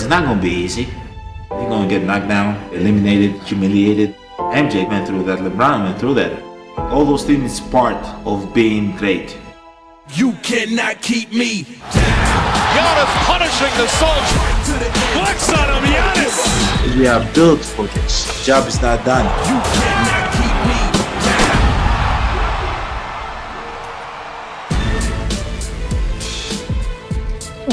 It's not going to be easy. You're going to get knocked down, eliminated, humiliated. MJ went through that. LeBron went through that. All those things is part of being great. You cannot keep me down. Giannis punishing the Suns. Flex on him, Giannis. We are built for this. The job is not done. You cannot keep me down.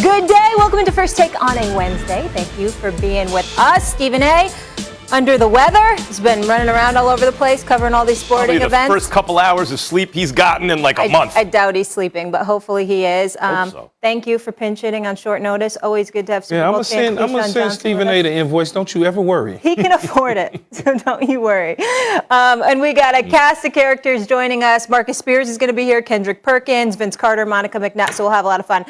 Good day. Welcome into First Take on a Wednesday. Thank you for being with us. Stephen A. under the weather. He's been running around all over the place covering all these sporting Probably events. The first couple hours of sleep he's gotten in like a month. I doubt he's sleeping, but hopefully he is. Hope so. Thank you for pinch hitting on short notice. Always good to have Super Bowl champ I'm going to send Stephen A. the invoice. Don't you ever worry. He can afford it, so don't you worry. And we got a cast of characters joining us. Marcus Spears is going to be here, Kendrick Perkins, Vince Carter, Monica McNutt, so we'll have a lot of fun.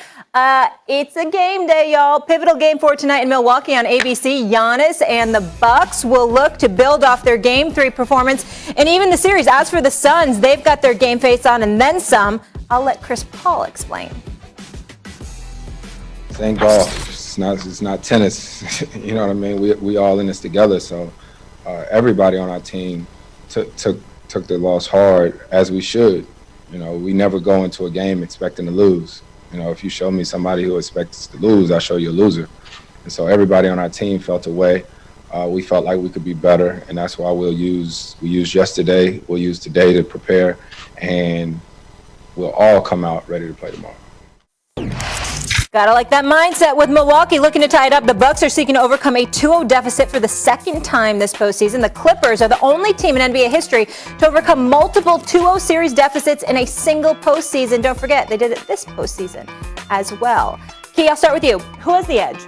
It's a game day, y'all. Pivotal game for tonight in Milwaukee on ABC. Giannis and the Bucks will look to build off their Game 3 performance and even the series. As for the Suns, they've got their game face on and then some. I'll let Chris Paul explain. It ain't golf. It's not tennis. You know what I mean? We all in this together. So everybody on our team took the loss hard, as we should. You know, we never go into a game expecting to lose. You know, if you show me somebody who expects to lose, I'll show you a loser. And so everybody on our team felt a way. We felt like we could be better, and that's why we used yesterday, we'll use today to prepare, and we'll all come out ready to play tomorrow. Gotta like that mindset with Milwaukee looking to tie it up. The Bucks are seeking to overcome a 2-0 deficit for the second time this postseason. The Clippers are the only team in NBA history to overcome multiple 2-0 series deficits in a single postseason. Don't forget, they did it this postseason as well. Key, I'll start with you. Who has the edge?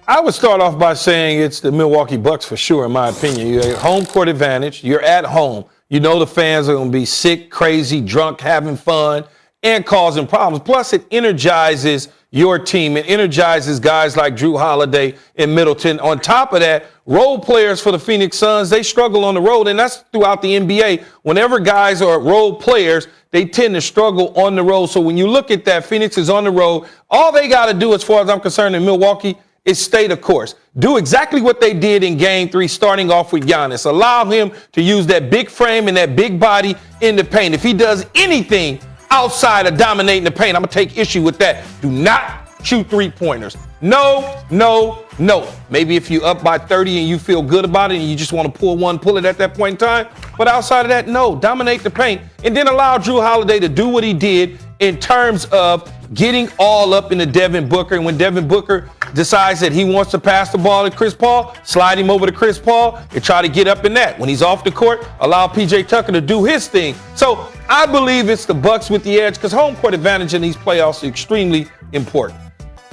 I would start off by saying it's the Milwaukee Bucks for sure, in my opinion. You have home court advantage. You're at home. You know the fans are going to be sick, crazy, drunk, having fun, and causing problems. Plus, it energizes your team. It energizes guys like Drew Holiday and Middleton. On top of that, role players for the Phoenix Suns, they struggle on the road, and that's throughout the NBA. Whenever guys are role players, they tend to struggle on the road. So when you look at that, Phoenix is on the road. All they got to do, as far as I'm concerned, in Milwaukee, is stay the course. Do exactly what they did in Game 3, starting off with Giannis. Allow him to use that big frame and that big body in the paint. If he does anything outside of dominating the paint, I'm going to take issue with that. Do not shoot three-pointers. No, no, no. Maybe if you're up by 30 and you feel good about it and you just want to pull it at that point in time. But outside of that, no. Dominate the paint. And then allow Drew Holiday to do what he did in terms of getting all up into Devin Booker. And when Devin Booker decides that he wants to pass the ball to Chris Paul, slide him over to Chris Paul and try to get up in that. When he's off the court, allow PJ Tucker to do his thing. So I believe it's the Bucks with the edge because home court advantage in these playoffs is extremely important.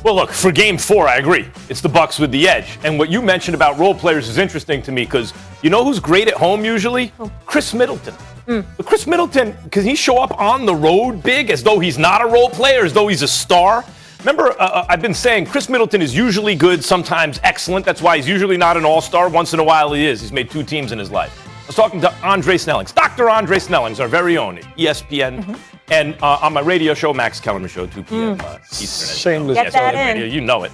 Well, look, for Game 4, I agree. It's the Bucks with the edge. And what you mentioned about role players is interesting to me because you know who's great at home usually? Chris Middleton. But Chris Middleton, because he show up on the road big as though he's not a role player, as though he's a star. Remember, I've been saying Chris Middleton is usually good, sometimes excellent. That's why he's usually not an all-star. Once in a while he is. He's made 2 teams in his life. I was talking to Andre Snellings, Dr. Andre Snellings, our very own at ESPN. And on my radio show, Max Kellerman Show, 2 p.m. Eastern. Shameless. Get that in. You know it.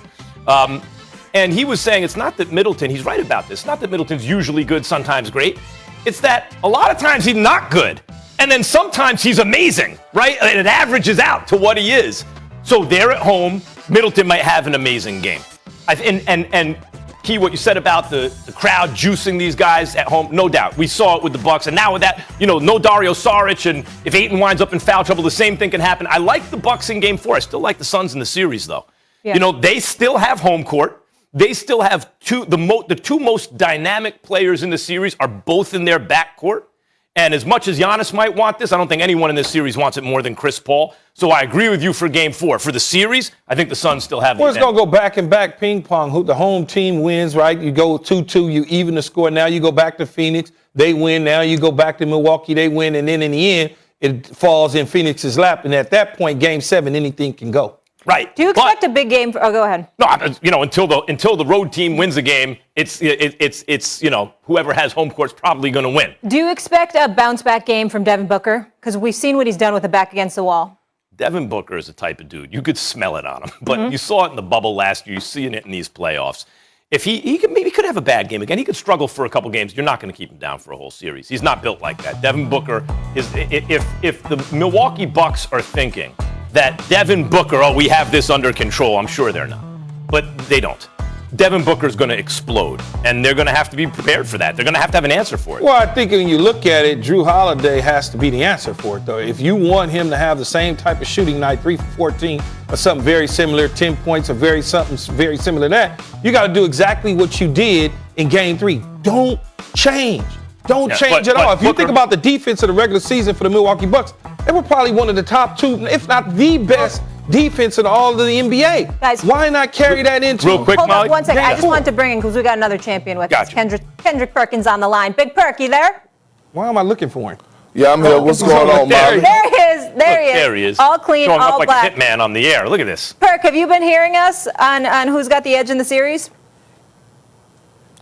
And he was saying it's not that Middleton, he's right about this, not that Middleton's usually good, sometimes great. It's that a lot of times he's not good. And then sometimes he's amazing, right? And it averages out to what he is. So there at home, Middleton might have an amazing game. And Key, what you said about the crowd juicing these guys at home, no doubt. We saw it with the Bucks. And now with that, no Dario Saric. And if Ayton winds up in foul trouble, the same thing can happen. I like the Bucks in Game 4. I still like the Suns in the series, though. Yeah. They still have home court. They still have the 2 most dynamic players in the series are both in their backcourt. And as much as Giannis might want this, I don't think anyone in this series wants it more than Chris Paul. So I agree with you for Game 4. For the series, I think the Suns still have it. Well, it's going to go back and back ping pong. The home team wins, right? You go 2-2, you even the score. Now you go back to Phoenix, they win. Now you go back to Milwaukee, they win. And then in the end, it falls in Phoenix's lap. And at that point, Game 7, anything can go. Right. Do you expect a big game? Go ahead. No, until the road team wins a game, it's whoever has home court's probably going to win. Do you expect a bounce back game from Devin Booker? Because we've seen what he's done with the back against the wall. Devin Booker is the type of dude, you could smell it on him, but you saw it in the bubble last year, you're seeing it in these playoffs. If he could have a bad game again, he could struggle for a couple games, you're not going to keep him down for a whole series. He's not built like that. Devin Booker is, if the Milwaukee Bucks are thinking that Devin Booker, oh, we have this under control, I'm sure they're not, but they don't. Devin Booker's going to explode, and they're going to have to be prepared for that. They're going to have an answer for it. Well, I think when you look at it, Drew Holiday has to be the answer for it, though. If you want him to have the same type of shooting night, 3 for 14, or something very similar, 10 points, or something very similar to that, you got to do exactly what you did in Game 3. Don't change. Don't change at all. If you think about the defense of the regular season for the Milwaukee Bucks, they were probably one of the top 2, if not the best defense in all of the NBA. Guys, why not carry that into real quick, hold Molly? on 1 second. I just want to bring in, because we got another champion with us. Kendrick Perkins on the line. Big Perk, you there? Why am I looking for him? Yeah, I'm here. What's going on, Molly? There he is. There he is. All clean, Showing all up like black. a hitman on the air. Look at this. Perk, have you been hearing us on who's got the edge in the series?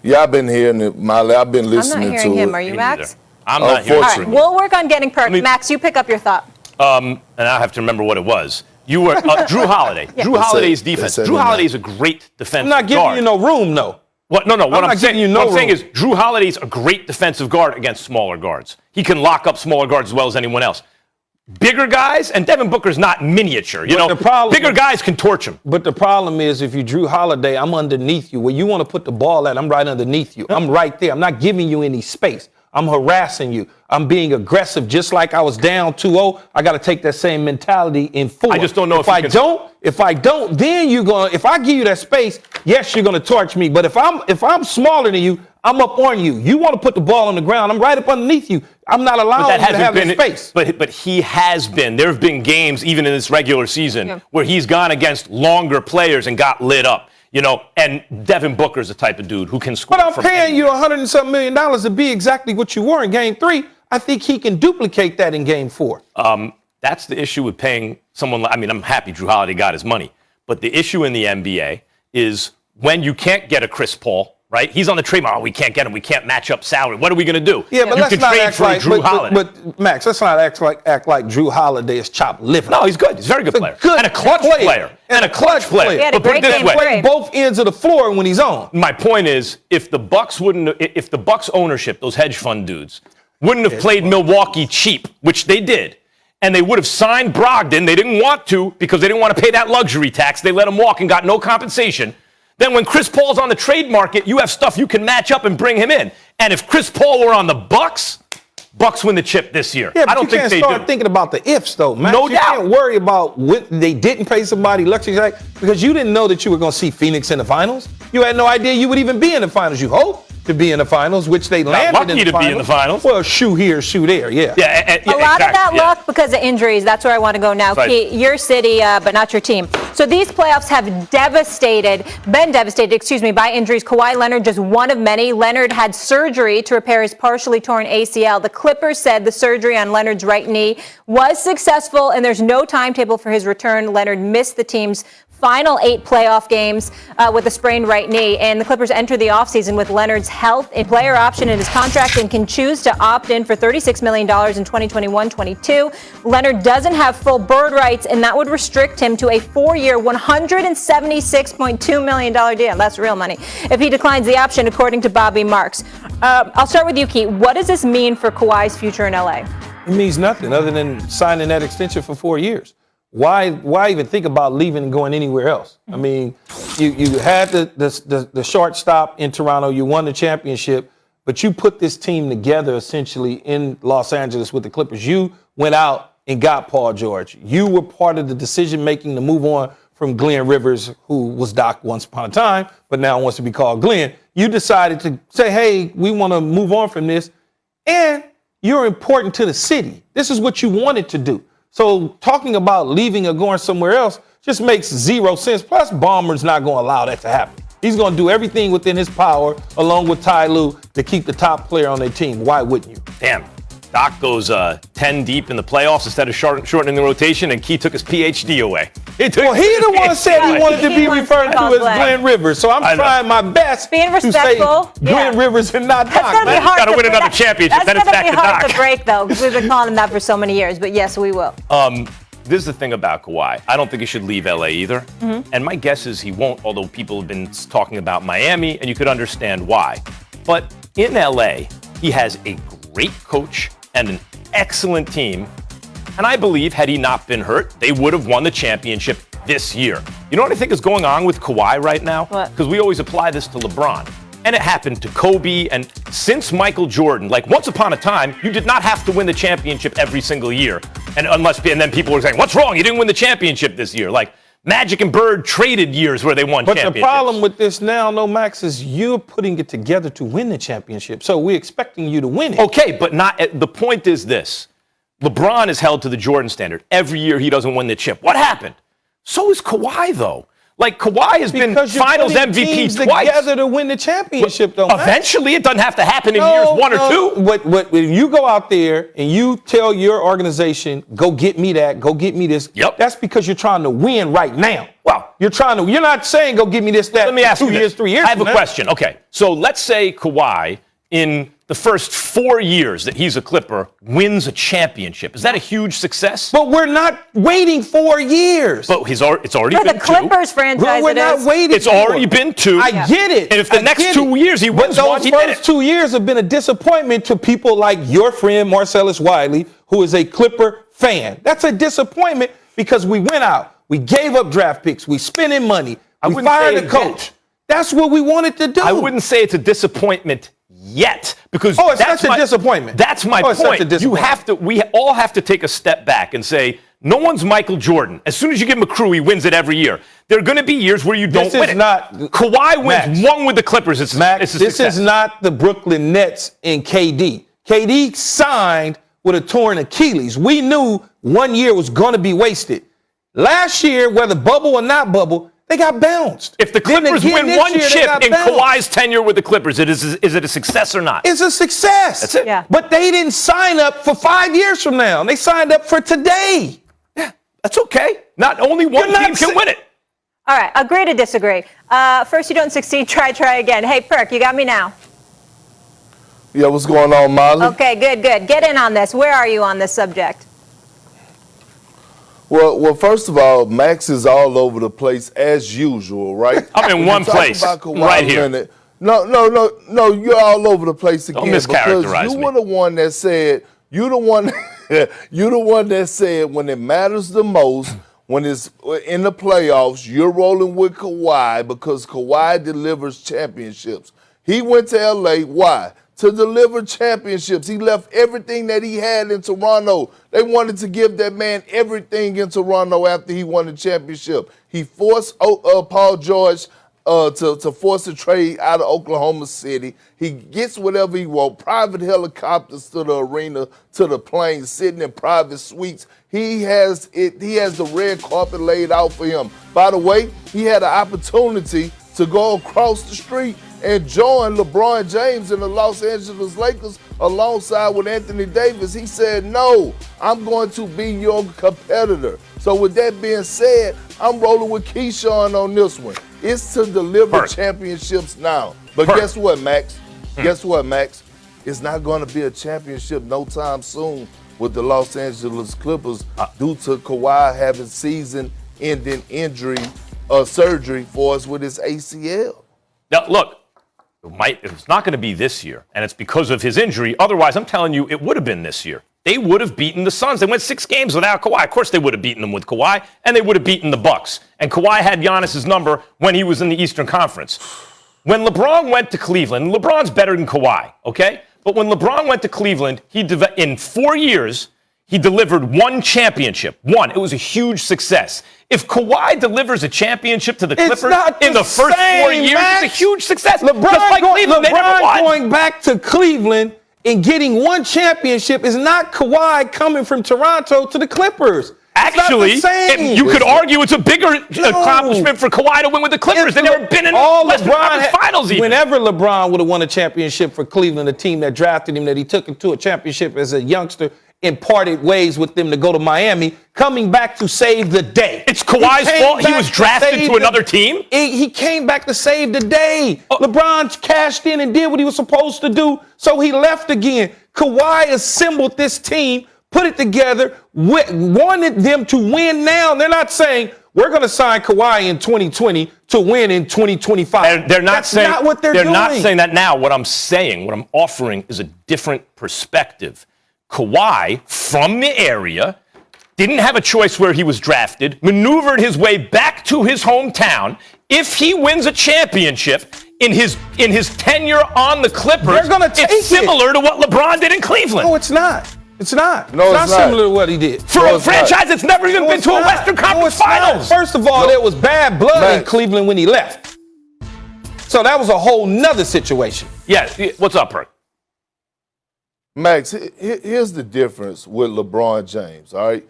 Yeah, I've been hearing Molly. I've been listening to it. I'm not hearing him. Are you, Max? I'm not hearing All right, we'll work on getting Perk. Max, you pick up your thought. And I have to remember what it was. You were Drew Holiday. Yeah. Drew Holiday's defense. Drew Holiday is a great defensive guard. I'm not giving you no room, though. What? No. What I'm saying, what I'm saying is Drew Holiday's a great defensive guard against smaller guards. He can lock up smaller guards as well as anyone else. Bigger guys, and Devin Booker's not miniature. You know, bigger guys can torch him. But the problem is, if you Drew Holiday, I'm underneath you. Where you want to put the ball at, I'm right underneath you. I'm right there. I'm not giving you any space. I'm harassing you. I'm being aggressive, just like I was down 2-0. I got to take that same mentality in 4. I just don't know if I don't, then you're gonna. If I give you that space, yes, you're gonna torch me. But if I'm smaller than you, I'm up on you. You want to put the ball on the ground, I'm right up underneath you. I'm not allowing you to have that space. But he has been. There have been games, even in this regular season, where he's gone against longer players and got lit up. You know, and Devin Booker's the type of dude who can score. But I'm paying you $100 and something million to be exactly what you were in Game 3. I think he can duplicate that in Game 4. That's the issue with paying someone. I mean, I'm happy Drew Holiday got his money, but the issue in the NBA is when you can't get a Chris Paul. Right? He's on the trade market. Oh, we can't get him. We can't match up salary. What are we going to do? Yeah, but let's not act like Drew Holiday. But Max, let's not act like Drew Holiday is chopped liver. No, he's good. He's a very good player. And a clutch player. And a clutch player. He had a But put it great this game. way. Play both ends of the floor when he's on. My point is, if the Bucks ownership, those hedge fund dudes, wouldn't have played Milwaukee cheap, which they did, and they would have signed Brogdon, they didn't want to because they didn't want to pay that luxury tax. They let him walk and got no compensation. Then when Chris Paul's on the trade market, you have stuff you can match up and bring him in. And if Chris Paul were on the Bucks win the chip this year. Yeah, but I don't think they do. You can't start thinking about the ifs, though, Max. No doubt. You can't worry about what they didn't pay somebody luxury tax because you didn't know that you were going to see Phoenix in the finals. You had no idea you would even be in the finals. You hoped to be in the finals, which they landed in the finals. Lucky to be in the finals. Well, shoe here, shoe there, yeah. A lot of that luck because of injuries. That's where I want to go now. Right. Key, your city, but not your team. So these playoffs have been devastated, by injuries. Kawhi Leonard, just one of many. Leonard had surgery to repair his partially torn ACL. The Clippers said the surgery on Leonard's right knee was successful, and there's no timetable for his return. Leonard missed the team's final 8 playoff games with a sprained right knee, and the Clippers enter the offseason with Leonard's health a player option in his contract and can choose to opt in for $36 million in 2021-22. Leonard doesn't have full bird rights, and that would restrict him to a 4-year, $176.2 million deal. That's real money. If he declines the option, according to Bobby Marks. I'll start with you, Key. What does this mean for Kawhi's future in LA? It means nothing other than signing that extension for 4 years. Why even think about leaving and going anywhere else? I mean, you had the short stop in Toronto. You won the championship, but you put this team together essentially in Los Angeles with the Clippers. You went out and got Paul George. You were part of the decision-making to move on from Glenn Rivers, who was Doc once upon a time, but now wants to be called Glenn. You decided to say, hey, we want to move on from this, and you're important to the city. This is what you wanted to do. So talking about leaving or going somewhere else just makes zero sense. Plus, Ballmer's not going to allow that to happen. He's going to do everything within his power, along with Ty Lue, to keep the top player on their team. Why wouldn't you? Damn. Doc goes 10 deep in the playoffs instead of shortening the rotation, and Key took his PhD away. He the one said he wanted to be referred to as Glenn Rivers, so I'm trying my best Being to say respectful. Glenn Rivers and not Doc. That's going to be hard Got to win another championship. Then it's back to That's going to be hard Doc. to break, though, because we've been calling him that for so many years. But yes, we will. this is the thing about Kawhi. I don't think he should leave LA either. And my guess is he won't, although people have been talking about Miami, and you could understand why. But in LA, he has a great coach and an excellent team. And I believe, had he not been hurt, they would have won the championship this year. You know what I think is going on with Kawhi right now? What? Because we always apply this to LeBron. And it happened to Kobe, and since Michael Jordan, like once upon a time, you did not have to win the championship every single year. And then people were saying, what's wrong? You didn't win the championship this year. Like Magic and Bird traded years where they won championships. But the problem with this now, Max, is you're putting it together to win the championship. So we're expecting you to win it. Okay, but the point is this. LeBron is held to the Jordan standard. Every year he doesn't win the chip. What happened? So is Kawhi, though. Like, Kawhi has been Finals MVP twice. Together to win the championship, though. Eventually, it doesn't have to happen in years one or two. When you go out there and you tell your organization, go get me that, go get me this, that's because you're trying to win right now. Well, you're not saying go get me this, that. Let me ask you 2 years, 3 years. I have a question. Okay, so let's say Kawhi, in the first 4 years that he's a Clipper, wins a championship. Is that a huge success? But we're not waiting 4 years. But it's already For been the Clippers franchise, we're not waiting. It's already been 2. I get it. And if the next 2 years he wins one, he did it. Those first 2 years have been a disappointment to people like your friend Marcellus Wiley, who is a Clipper fan. That's a disappointment because we went out, we gave up draft picks, we spending money, we fired a coach. That's what we wanted to do. I wouldn't say it's a disappointment yet, because it's such a disappointment. That's my point. Such a disappointment. We all have to take a step back and say, no one's Michael Jordan. As soon as you give him a crew, he wins it every year. There are going to be years where you don't win it. Kawhi wins one with the Clippers. It's a success. This is not the Brooklyn Nets and KD. KD signed with a torn Achilles. We knew 1 year was going to be wasted. Last year, whether bubble or not bubble, they got bounced. If the Clippers win one chip in Kawhi's tenure with the Clippers, is it a success or not? It's a success. That's it. Yeah. But they didn't sign up for 5 years from now. They signed up for today. Yeah, that's okay. Not only one team can win it. All right, agree to disagree. First you don't succeed, try again. Hey, Perk, you got me now? Yeah, what's going on, Molly? Okay, good. Get in on this. Where are you on this subject? Well, first of all, Max is all over the place as usual, right? I'm in one place, right here. No, you're all over the place again. Don't mischaracterize because you me. were the one that said, you're the one that said when it matters the most, when it's in the playoffs, you're rolling with Kawhi because Kawhi delivers championships. He went to LA, why? To deliver championships. He left everything that he had in Toronto. They wanted to give that man everything in Toronto after he won the championship. He forced Paul George to force a trade out of Oklahoma City. He gets whatever he wants. Private helicopters to the arena, to the plane, sitting in private suites. He has the red carpet laid out for him. By the way, he had an opportunity to go across the street and join LeBron James and the Los Angeles Lakers alongside with Anthony Davis. He said, no, I'm going to be your competitor. So with that being said, I'm rolling with Keyshawn on this one. It's to deliver championships now. But guess what, Max? Guess what, Max? It's not going to be a championship no time soon with the Los Angeles Clippers due to Kawhi having season-ending surgery for us with his ACL. Now, look, it's not going to be this year, and it's because of his injury. Otherwise, I'm telling you, it would have been this year. They would have beaten the Suns. They went 6 games without Kawhi. Of course, they would have beaten them with Kawhi, and they would have beaten the Bucks. And Kawhi had Giannis's number when he was in the Eastern Conference. When LeBron went to Cleveland, LeBron's better than Kawhi, okay? But when LeBron went to Cleveland, in 4 years, he delivered 1 championship. 1. It was a huge success. If Kawhi delivers a championship to the Clippers in the first 4 years, it's a huge success. LeBron going back to Cleveland and getting 1 championship is not Kawhi coming from Toronto to the Clippers. Actually, you could argue it's a bigger accomplishment for Kawhi to win with the Clippers. They've never been in Western Conference Finals even. Whenever LeBron would have won a championship for Cleveland, a team that drafted him, that he took him to a championship as a youngster, and parted ways with them to go to Miami, coming back to save the day. It's Kawhi's fault he was drafted to another team? He came back to save the day. LeBron cashed in and did what he was supposed to do, so he left again. Kawhi assembled this team, put it together, wanted them to win now. They're not saying we're going to sign Kawhi in 2020 to win in 2025. They're not That's saying not what they're doing. They're not saying that now. What I'm saying, what I'm offering is a different perspective. Kawhi, from the area, didn't have a choice where he was drafted, maneuvered his way back to his hometown. If he wins a championship in his tenure on the Clippers, They're gonna take it's similar to what LeBron did in Cleveland. No, it's not. It's not. No, it's it's not not. similar to what he did. For a franchise that's never even been to a Western Conference Finals. First of all, there was bad blood in Max. Cleveland when he left. So that was a whole nother situation. Yeah, what's up, Perk? Max, here's the difference with LeBron James, all right?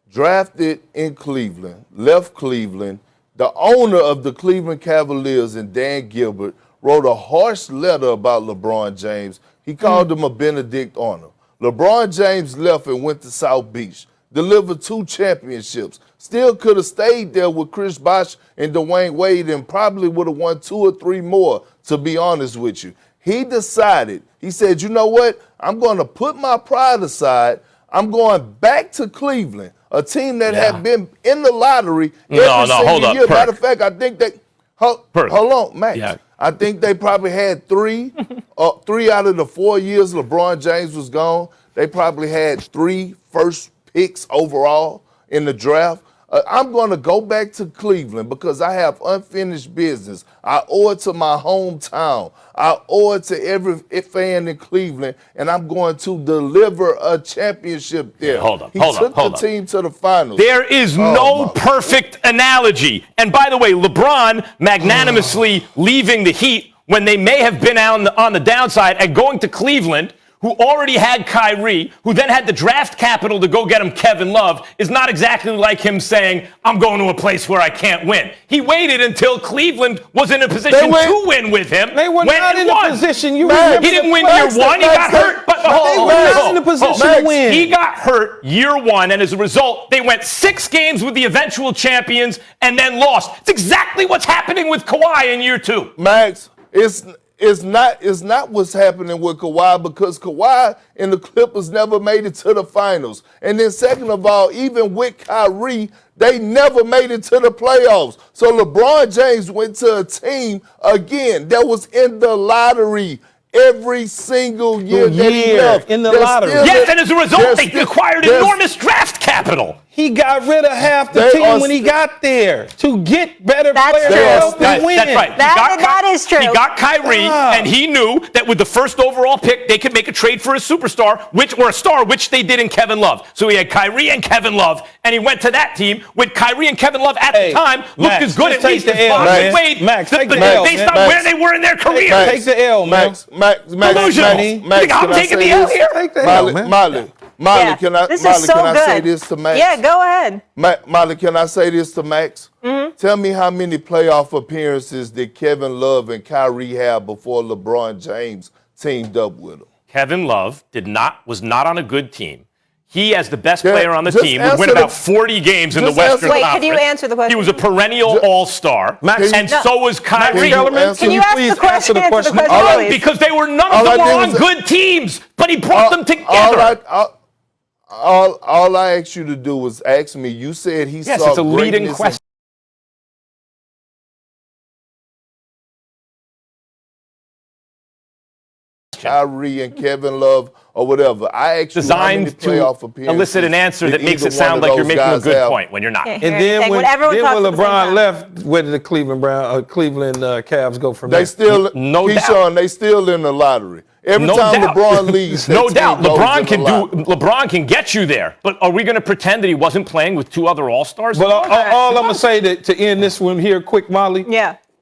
Drafted in Cleveland, left Cleveland. The owner of the Cleveland Cavaliers and Dan Gilbert wrote a harsh letter about LeBron James. He called him a Benedict Arnold. LeBron James left and went to South Beach, delivered 2 championships, still could have stayed there with Chris Bosh and Dwayne Wade and probably would have won 2 or 3 more, to be honest with you. He decided, he said, you know what? I'm going to put my pride aside. I'm going back to Cleveland, a team that had been in the lottery every single year. Matter of fact, I think they, hold on, Max. Yeah. I think they probably had 3 out of the 4 years LeBron James was gone. They probably had 3 first picks overall in the draft. I'm going to go back to Cleveland because I have unfinished business. I owe it to my hometown. I owe it to every fan in Cleveland, and I'm going to deliver a championship there. He took the team to the finals. There is no perfect analogy. And by the way, LeBron magnanimously leaving the Heat when they may have been on the downside and going to Cleveland, who already had Kyrie, who then had the draft capital to go get him Kevin Love, is not exactly like him saying, I'm going to a place where I can't win. He waited until Cleveland was in a position to win with him. They were not in a position. He didn't win year 1. He got hurt. But they were not in a position to win. He got hurt year 1, and as a result, they went 6 games with the eventual champions and then lost. It's exactly what's happening with Kawhi in year 2. Max, it's not what's happening with Kawhi because Kawhi and the Clippers never made it to the finals. And then second of all, even with Kyrie, they never made it to the playoffs. So LeBron James went to a team, again, that was in the lottery every single year that he left. In the lottery. Yes, and as a result, they acquired enormous draft capital. He got rid of half the team when he got there to get better players to help him win. That's right. That is true. He got Kyrie, and he knew that with the first overall pick, they could make a trade for a superstar, which they did in Kevin Love. So he had Kyrie and Kevin Love, and he went to that team with Kyrie and Kevin Love at the time looked as good at least as Bosh Wade, based on where they were in their career. Take the L, man. Max, I'm taking the L here. Take the L, man. Molly, can I say this to Max? Yeah, go ahead. Molly, can I say this to Max? Mm-hmm. Tell me how many playoff appearances did Kevin Love and Kyrie have before LeBron James teamed up with them? Kevin Love was not on a good team. He, as the best player on the team, would win about 40 games in the Western Conference. Wait, can you answer the question? He was a perennial all-star, and so was Kyrie. Can you ask the question? Answer the question, because none of them were on good teams, but he brought them together. All I asked you to do was ask me. You said he saw greatness. Yes, it's a leading question. Kyrie and Kevin Love or whatever. I asked you how many playoff appearances. Elicit an answer that makes it sound like you're making a good point when you're not. And then when LeBron left, where did the Cleveland Cavs go from there? They still, Keyshawn, they still in the lottery. Every time LeBron leaves, no doubt, LeBron can get you there. But are we going to pretend that he wasn't playing with 2 other All-Stars? But all I'm going to say to end this one here quick, Molly,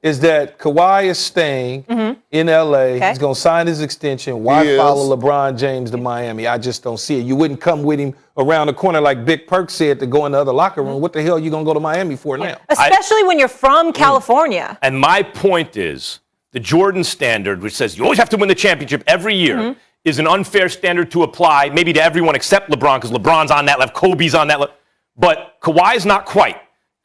is that Kawhi is staying in L.A. He's going to sign his extension. Why follow LeBron James to Miami? I just don't see it. You wouldn't come with him around the corner like Big Perk said to go in the other locker room. What the hell are you going to go to Miami for now? Especially when you're from California. And my point is, the Jordan standard, which says you always have to win the championship every year, is an unfair standard to apply maybe to everyone except LeBron, because LeBron's on that level, Kobe's on that level. But Kawhi's not quite.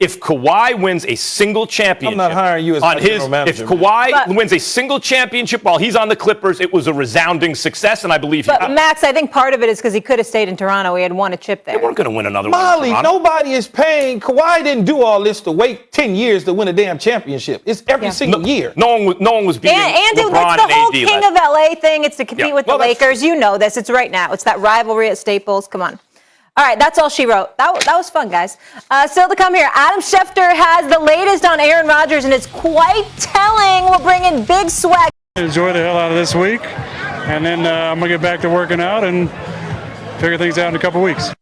if Kawhi wins a single championship, I'm not hiring you as on my general manager, if Kawhi wins a single championship while he's on the Clippers, it was a resounding success, and I believe But Max, I think part of it is because he could have stayed in Toronto. He had won a chip there. they weren't going to win another Molly, one. nobody is paying. Kawhi didn't do all this to wait 10 years to win a damn championship. It's every single year. No one was beating And LeBron it's the whole and AD. King of LA thing. It's to compete Yeah. with Well, the Lakers. You know this. It's right now. It's that rivalry at Staples. Come on. All right, that's all she wrote. That was fun, guys. Still to come here, Adam Schefter has the latest on Aaron Rodgers, and it's quite telling. We'll bring in big swag. Enjoy the hell out of this week, and then I'm going to get back to working out and figure things out in a couple weeks.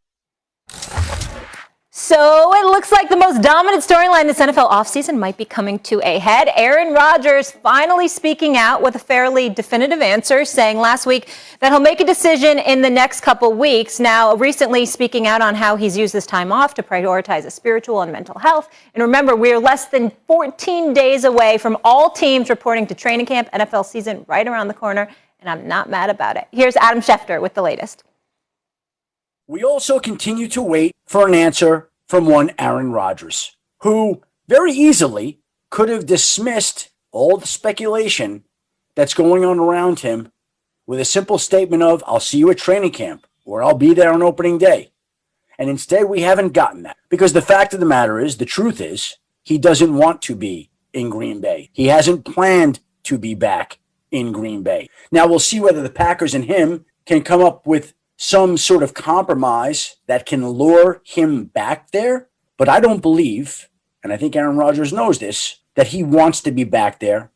So it looks like the most dominant storyline this NFL offseason might be coming to a head. Aaron Rodgers finally speaking out with a fairly definitive answer, saying last week that he'll make a decision in the next couple weeks. Now, recently speaking out on how he's used this time off to prioritize his spiritual and mental health. And remember, we're less than 14 days away from all teams reporting to training camp, NFL season right around the corner, and I'm not mad about it. Here's Adam Schefter with the latest. We also continue to wait for an answer from one Aaron Rodgers, who very easily could have dismissed all the speculation that's going on around him with a simple statement of, I'll see you at training camp, or I'll be there on opening day. And instead, we haven't gotten that. Because the fact of the matter is, the truth is, he doesn't want to be in Green Bay. He hasn't planned to be back in Green Bay. Now, we'll see whether the Packers and him can come up with some sort of compromise that can lure him back there. But I don't believe, and I think Aaron Rodgers knows this, that he wants to be back there,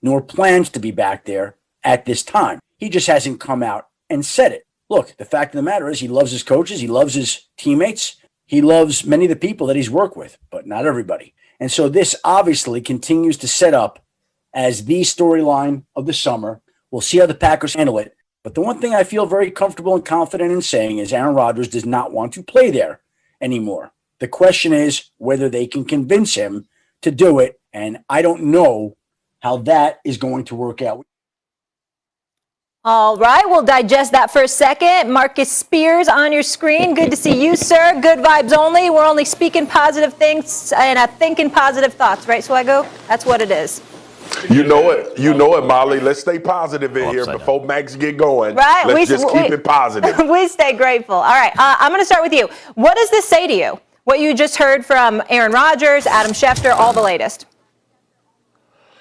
nor plans to be back there at this time. He just hasn't come out and said it. Look, the fact of the matter is he loves his coaches, he loves his teammates, he loves many of the people that he's worked with, but not everybody. And so this obviously continues to set up as the storyline of the summer. We'll see how the Packers handle it. But the one thing I feel very comfortable and confident in saying is Aaron Rodgers does not want to play there anymore. The question is whether they can convince him to do it, and I don't know how that is going to work out. All right, we'll digest that for a second. Marcus Spears on your screen. Good to see you, sir. Good vibes only. We're only speaking positive things and thinking positive thoughts, right, Swaggo? That's what it is. You know it, Molly. Let's stay positive in here before Max get going. Right. Let's just keep it positive. We stay grateful. All right, I'm going to start with you. What does this say to you? What you just heard from Aaron Rodgers, Adam Schefter, all the latest.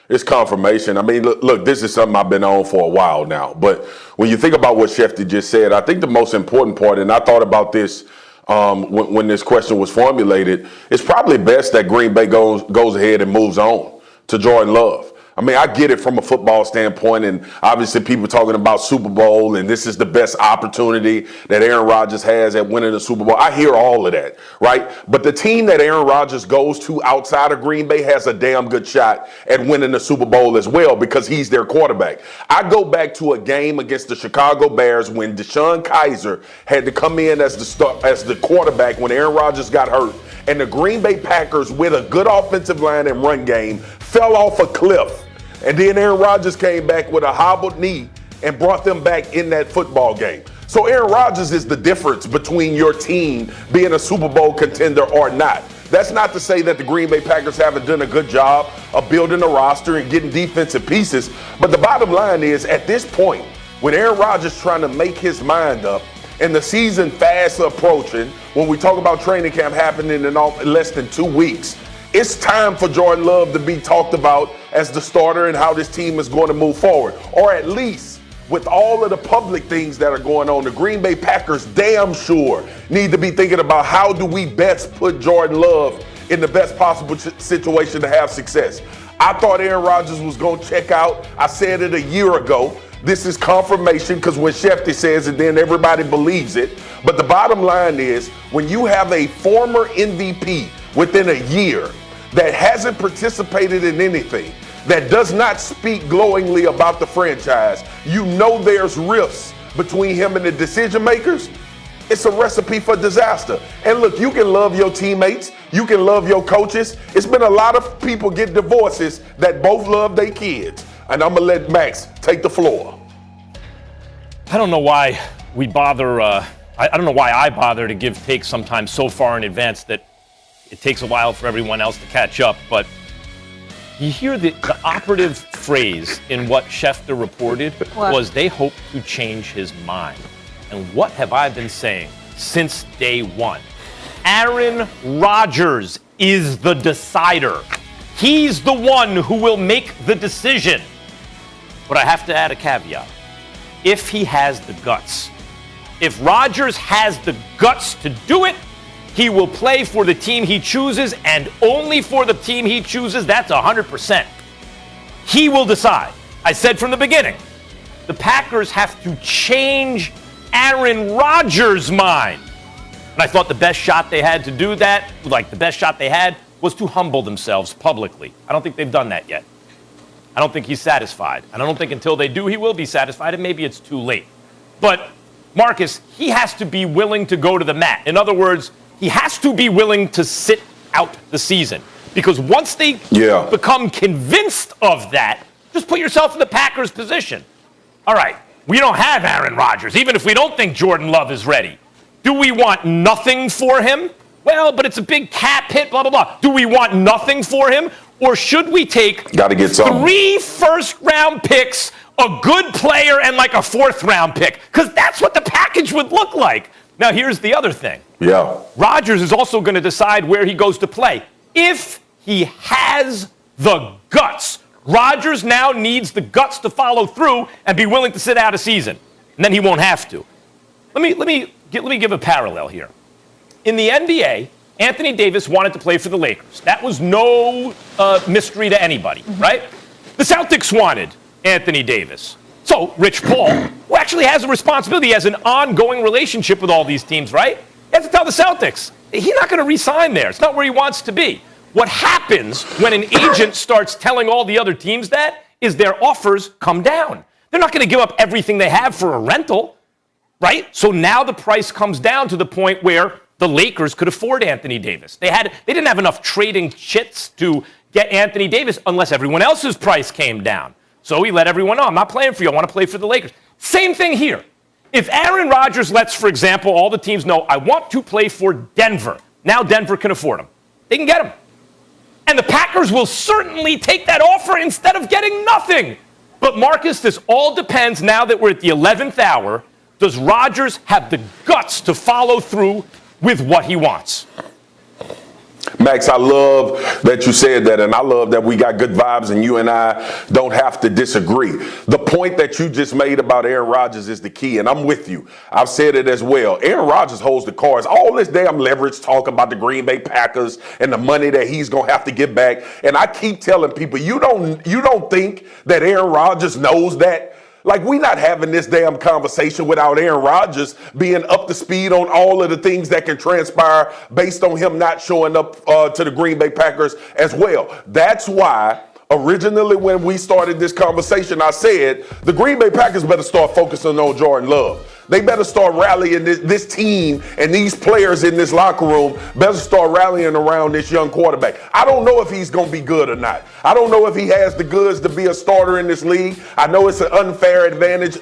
It's confirmation. I mean, look, this is something I've been on for a while now. But when you think about what Schefter just said, I think the most important part, and I thought about this when this question was formulated, it's probably best that Green Bay goes ahead and moves on to Jordan Love. I mean, I get it from a football standpoint, and obviously people talking about Super Bowl, and this is the best opportunity that Aaron Rodgers has at winning the Super Bowl. I hear all of that, right? But the team that Aaron Rodgers goes to outside of Green Bay has a damn good shot at winning the Super Bowl as well because he's their quarterback. I go back to a game against the Chicago Bears when DeShone Kizer had to come in as the quarterback when Aaron Rodgers got hurt, and the Green Bay Packers, with a good offensive line and run game, fell off a cliff. And then Aaron Rodgers came back with a hobbled knee and brought them back in that football game. So Aaron Rodgers is the difference between your team being a Super Bowl contender or not. That's not to say that the Green Bay Packers haven't done a good job of building a roster and getting defensive pieces. But the bottom line is, at this point, when Aaron Rodgers is trying to make his mind up and the season fast approaching, when we talk about training camp happening in less than 2 weeks, it's time for Jordan Love to be talked about as the starter and how this team is going to move forward. Or at least, with all of the public things that are going on, the Green Bay Packers damn sure need to be thinking about how do we best put Jordan Love in the best possible situation to have success. I thought Aaron Rodgers was going to check out. I said it a year ago. This is confirmation because when Schefter says it, then everybody believes it. But the bottom line is, when you have a former MVP within a year that hasn't participated in anything, that does not speak glowingly about the franchise, you know there's rifts between him and the decision makers. It's a recipe for disaster. And look, you can love your teammates, you can love your coaches. It's been a lot of people get divorces that both love their kids. And I'm gonna let Max take the floor. I don't know why we bother, I don't know why I bother to give takes sometimes so far in advance that it takes a while for everyone else to catch up, but you hear the operative phrase in what Schefter reported was they hope to change his mind. And what have I been saying since day one? Aaron Rodgers is the decider. He's the one who will make the decision. But I have to add a caveat. If he has the guts, if Rodgers has the guts to do it, he will play for the team he chooses and only for the team he chooses. That's 100%. He will decide. I said from the beginning, the Packers have to change Aaron Rodgers' mind. And I thought the best shot they had to do that, like the best shot they had, was to humble themselves publicly. I don't think they've done that yet. I don't think he's satisfied. And I don't think until they do, he will be satisfied, and maybe it's too late. But, Marcus, he has to be willing to go to the mat. In other words, he has to be willing to sit out the season. Because once they become convinced of that, just put yourself in the Packers' position. All right, we don't have Aaron Rodgers, even if we don't think Jordan Love is ready. Do we want nothing for him? Well, but it's a big cap hit, blah, blah, blah. Do we want nothing for him? Or should we take 3 first-round picks, a good player, and like a 4th-round pick? Because that's what the package would look like. Now, here's the other thing. Rodgers is also going to decide where he goes to play. If he has the guts, Rodgers now needs the guts to follow through and be willing to sit out a season. And then he won't have to. Let me give a parallel here. In the NBA, Anthony Davis wanted to play for the Lakers. That was no mystery to anybody, right? The Celtics wanted Anthony Davis. So Rich Paul, who actually has a responsibility, has an ongoing relationship with all these teams, right? He has to tell the Celtics, he's not going to re-sign there. It's not where he wants to be. What happens when an agent starts telling all the other teams that is their offers come down. They're not going to give up everything they have for a rental, right? So now the price comes down to the point where the Lakers could afford Anthony Davis. They didn't have enough trading chits to get Anthony Davis unless everyone else's price came down. So he let everyone know, I'm not playing for you. I want to play for the Lakers. Same thing here. If Aaron Rodgers lets, for example, all the teams know, I want to play for Denver. Now Denver can afford him. They can get him. And the Packers will certainly take that offer instead of getting nothing. But Marcus, this all depends now that we're at the 11th hour. Does Rodgers have the guts to follow through with what he wants? Max, I love that you said that, and I love that we got good vibes and you and I don't have to disagree. The point that you just made about Aaron Rodgers is the key, and I'm with you. I've said it as well. Aaron Rodgers holds the cards. All this damn leverage talk about the Green Bay Packers and the money that he's going to have to get back, and I keep telling people, you don't think that Aaron Rodgers knows that? Like, we're not having this damn conversation without Aaron Rodgers being up to speed on all of the things that can transpire based on him not showing up to the Green Bay Packers as well. That's why originally when we started this conversation, I said the Green Bay Packers better start focusing on Jordan Love. They better start rallying this team and these players in this locker room better start rallying around this young quarterback. I don't know if he's going to be good or not. I don't know if he has the goods to be a starter in this league. I know it's an unfair advantage.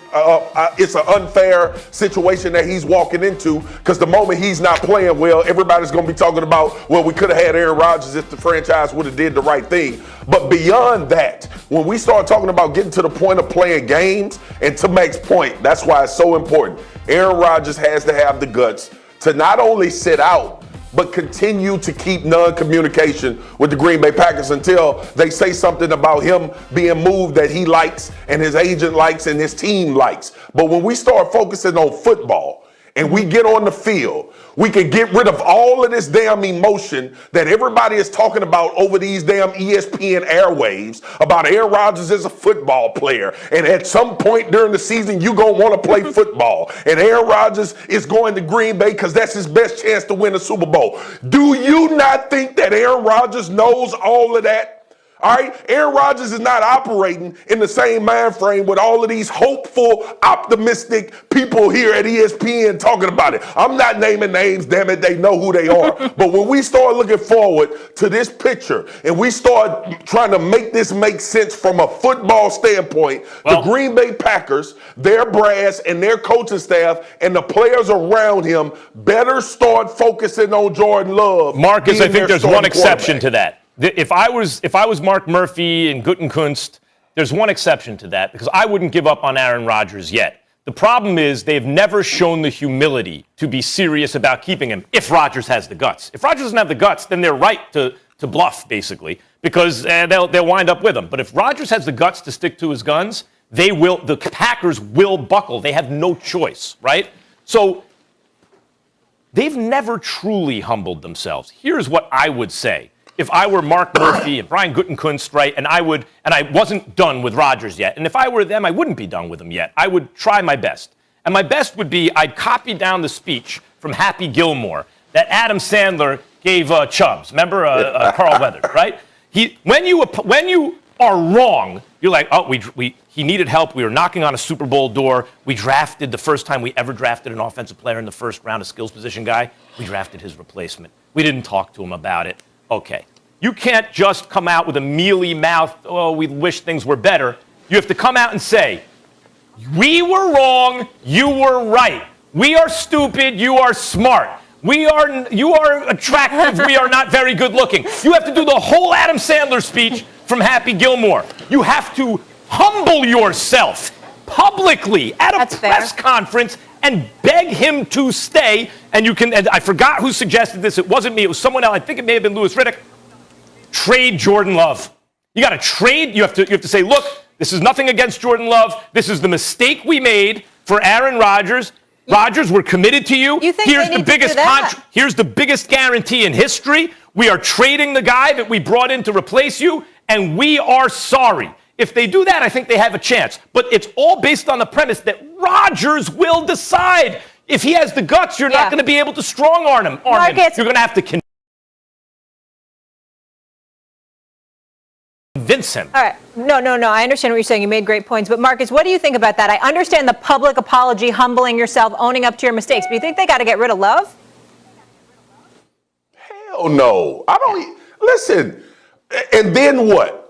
It's an unfair situation that he's walking into because the moment he's not playing well, everybody's going to be talking about, well, we could have had Aaron Rodgers if the franchise would have did the right thing. But beyond that, when we start talking about getting to the point of playing games, and to Mac's point, that's why it's so important. Aaron Rodgers has to have the guts to not only sit out, but continue to keep non-communication with the Green Bay Packers until they say something about him being moved that he likes and his agent likes and his team likes. But when we start focusing on football and we get on the field, we can get rid of all of this damn emotion that everybody is talking about over these damn ESPN airwaves about Aaron Rodgers as a football player. And at some point during the season, you're going to want to play football. And Aaron Rodgers is going to Green Bay because that's his best chance to win a Super Bowl. Do you not think that Aaron Rodgers knows all of that? All right, Aaron Rodgers is not operating in the same mind frame with all of these hopeful, optimistic people here at ESPN talking about it. I'm not naming names, damn it, they know who they are. But when we start looking forward to this picture and we start trying to make this make sense from a football standpoint, the Green Bay Packers, their brass and their coaching staff and the players around him better start focusing on Jordan Love. Marcus, I think there's one exception to that. If I was Mark Murphy and Gutekunst, there's one exception to that because I wouldn't give up on Aaron Rodgers yet. The problem is they've never shown the humility to be serious about keeping him if Rodgers has the guts. If Rodgers doesn't have the guts, then they're right to bluff, basically, because they'll wind up with him. But if Rodgers has the guts to stick to his guns, the Packers will buckle. They have no choice, right? So they've never truly humbled themselves. Here's what I would say. If I were Mark Murphy and Brian Gutekunst, right, and I wasn't done with Rodgers yet, and if I were them, I wouldn't be done with him yet. I would try my best. And my best would be I'd copy down the speech from Happy Gilmore that Adam Sandler gave Chubbs. Remember Carl Weathers, right? When you are wrong, you're like, oh, he needed help. We were knocking on a Super Bowl door. We drafted the first time we ever drafted an offensive player in the first round, a skills position guy. We drafted his replacement. We didn't talk to him about it. Okay. You can't just come out with a mealy mouth, oh, we wish things were better. You have to come out and say, we were wrong, you were right. We are stupid, you are smart. You are attractive, we are not very good looking. You have to do the whole Adam Sandler speech from Happy Gilmore. You have to humble yourself publicly at a press conference and beg him to stay. And I forgot who suggested this. It wasn't me. It was someone else. I think it may have been Louis Riddick. Trade Jordan Love. You got to trade. You have to say, look, this is nothing against Jordan Love. This is the mistake we made for Aaron Rodgers. Rodgers, we're committed to you. You think here's they need the biggest to do that? Here's the biggest guarantee in history. We are trading the guy that we brought in to replace you, and we are sorry. If they do that, I think they have a chance. But it's all based on the premise that Rodgers will decide. If he has the guts, you're not going to be able to strong-arm him. You're going to have to convince him. All right. No. I understand what you're saying. You made great points. But, Marcus, what do you think about that? I understand the public apology, humbling yourself, owning up to your mistakes. But you think they got to get rid of Love? Hell no. I don't. Listen, and then what?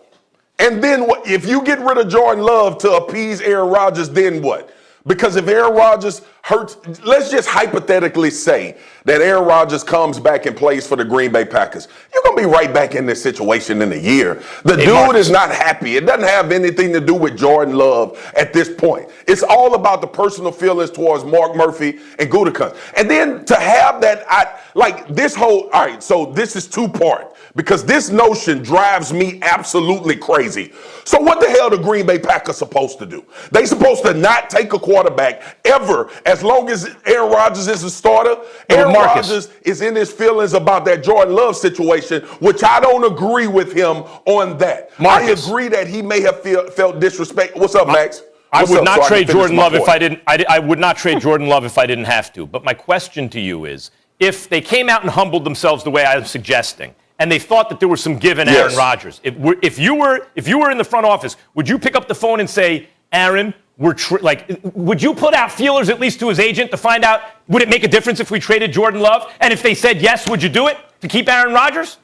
And then what? If you get rid of Jordan Love to appease Aaron Rodgers, then what? Because if Aaron Rodgers hurts, let's just hypothetically say that Aaron Rodgers comes back and plays for the Green Bay Packers. You're going to be right back in this situation in a year. The dude is not happy. It doesn't have anything to do with Jordan Love at this point. It's all about the personal feelings towards Mark Murphy and Gutekunst. And then to have that, all right, so this is two-part. Because this notion drives me absolutely crazy. So what the hell the Green Bay Packers supposed to do? They supposed to not take a quarterback ever as long as Aaron Rodgers is a starter. Aaron Rodgers is in his feelings about that Jordan Love situation, which I don't agree with him on that. Marcus, I agree that he may have felt disrespect. What's up, Max? I would not trade Jordan Love if I didn't. I would not trade Jordan Love if I didn't have to. But my question to you is, if they came out and humbled themselves the way I'm suggesting, and they thought that there was some give in Aaron Rodgers. If you were in the front office, would you pick up the phone and say, Aaron, would you put out feelers at least to his agent to find out, would it make a difference if we traded Jordan Love? And if they said yes, would you do it to keep Aaron Rodgers?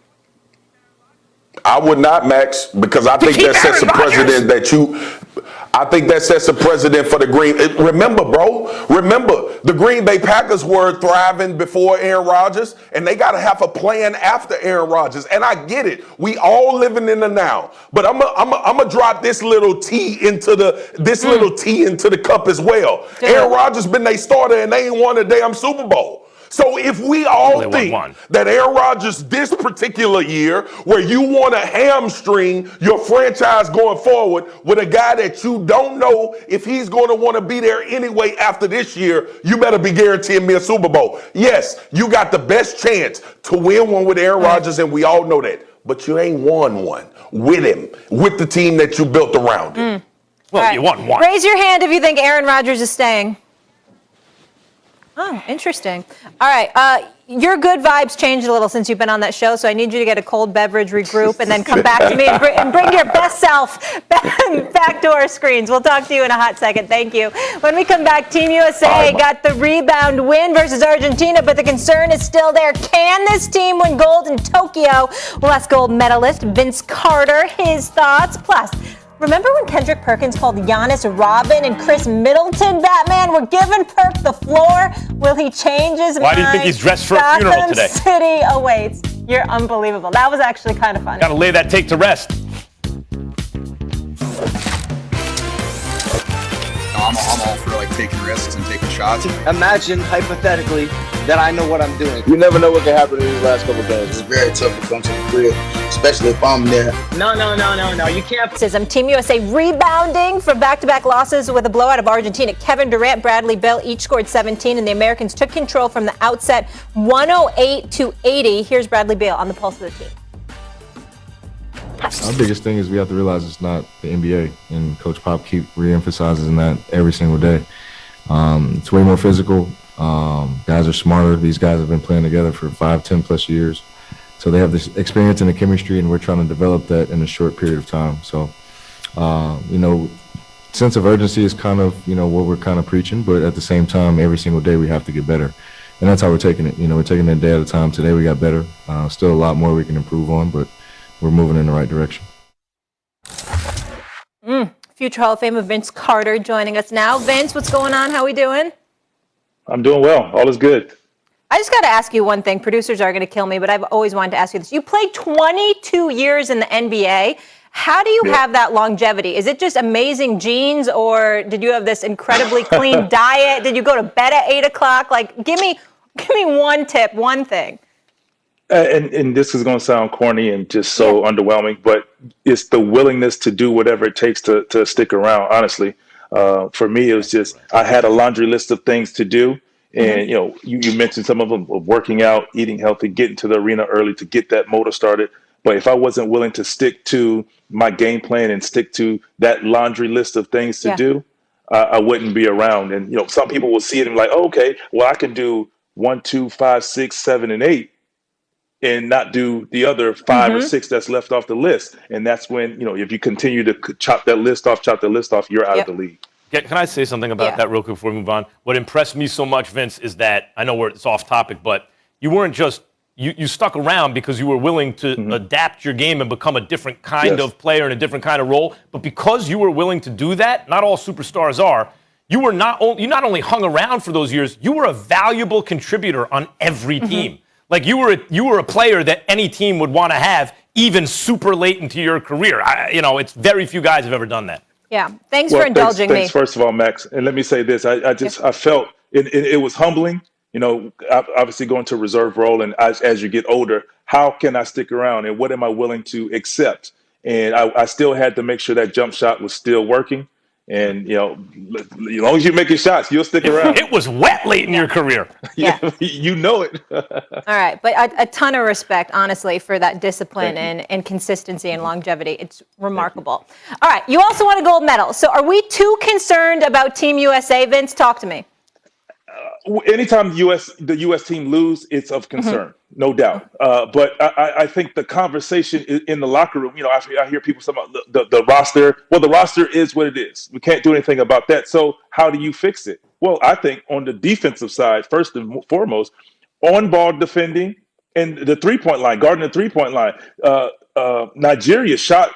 I would not, Max, because I think that sets a precedent I think that sets a precedent for the Green. Remember, the Green Bay Packers were thriving before Aaron Rodgers, and they got to have a plan after Aaron Rodgers. And I get it. We all living in the now. But I'm gonna drop this little tea into the cup as well. Aaron Rodgers been their starter, and they ain't won a damn Super Bowl. So if we all think that Aaron Rodgers this particular year, where you want to hamstring your franchise going forward with a guy that you don't know if he's going to want to be there anyway after this year, you better be guaranteeing me a Super Bowl. Yes, you got the best chance to win one with Aaron Rodgers, and we all know that. But you ain't won one with him, with the team that you built around him. Well, you won one. Raise your hand if you think Aaron Rodgers is staying. Oh, interesting. All right. Your good vibes changed a little since you've been on that show, so I need you to get a cold beverage, regroup, and then come back to me and bring your best self back to our screens. We'll talk to you in a hot second. Thank you. When we come back, Team USA got the rebound win versus Argentina, but the concern is still there. Can this team win gold in Tokyo? We'll ask gold medalist Vince Carter his thoughts. Plus, remember when Kendrick Perkins called Giannis Robin and Chris Middleton Batman? We're giving Perk the floor. Will he change his mind? Why do you think he's dressed for a funeral today? City awaits. You're unbelievable. That was actually kind of funny. Got to lay that take to rest. I'm all for like taking risks and taking shots. Imagine hypothetically that I know what I'm doing. You never know what can happen in these last couple of games. It's very tough to come to the crib, especially if I'm there. No. You can't. Team USA rebounding from back-to-back losses with a blowout of Argentina. Kevin Durant, Bradley Beal each scored 17, and the Americans took control from the outset 108-80. Here's Bradley Beal on the pulse of the team. Our biggest thing is we have to realize it's not the NBA, and Coach Pop keep re-emphasizing that every single day. It's way more physical. Guys are smarter. These guys have been playing together for 5-10 plus years. So they have this experience and the chemistry, and we're trying to develop that in a short period of time. So, sense of urgency is kind of, what we're kind of preaching, but at the same time, every single day we have to get better. And that's how we're taking it. We're taking it a day at a time. Today we got better. Still a lot more we can improve on, but we're moving in the right direction. Future Hall of Famer Vince Carter joining us now. Vince, what's going on? How we doing? I'm doing well. All is good. I just got to ask you one thing. Producers are going to kill me, but I've always wanted to ask you this. You played 22 years in the NBA. How do you have that longevity? Is it just amazing genes, or did you have this incredibly clean diet? Did you go to bed at 8 o'clock? Like, give me one tip, one thing. And this is going to sound corny and just so underwhelming, but it's the willingness to do whatever it takes to stick around, honestly. For me, it was just I had a laundry list of things to do. And, you mentioned some of them, working out, eating healthy, getting to the arena early to get that motor started. But if I wasn't willing to stick to my game plan and stick to that laundry list of things to do, I wouldn't be around. And, some people will see it and be like, oh, okay, well, I can do 1, 2, 5, 6, 7, and 8. And not do the other 5 or 6 that's left off the list. And that's when, if you continue to chop that list off, you're out of the league. Can I say something about that real quick before we move on? What impressed me so much, Vince, is that, I know it's off topic, but you weren't just, you stuck around because you were willing to adapt your game and become a different kind of player and a different kind of role. But because you were willing to do that, not all superstars are, you not only hung around for those years, you were a valuable contributor on every team. Like you were a player that any team would want to have, even super late into your career. It's very few guys have ever done that. Yeah. Thanks for indulging me. Thanks, first of all, Max. And let me say this. I felt it was humbling, obviously going to a reserve role. And as you get older, how can I stick around and what am I willing to accept? And I still had to make sure that jump shot was still working. And, as long as you're making shots, you'll stick around. It was wet late in your career. You know it. All right. But a ton of respect, honestly, for that discipline and consistency and longevity. It's remarkable. All right. You also won a gold medal. So are we too concerned about Team USA, Vince? Talk to me. Anytime the U.S. team lose, it's of concern, no doubt. But I think the conversation in the locker room, I hear people talking about the roster. Well, the roster is what it is. We can't do anything about that. So how do you fix it? Well, I think on the defensive side, first and foremost, on-ball defending and the three-point line, guarding the three-point line. Nigeria shot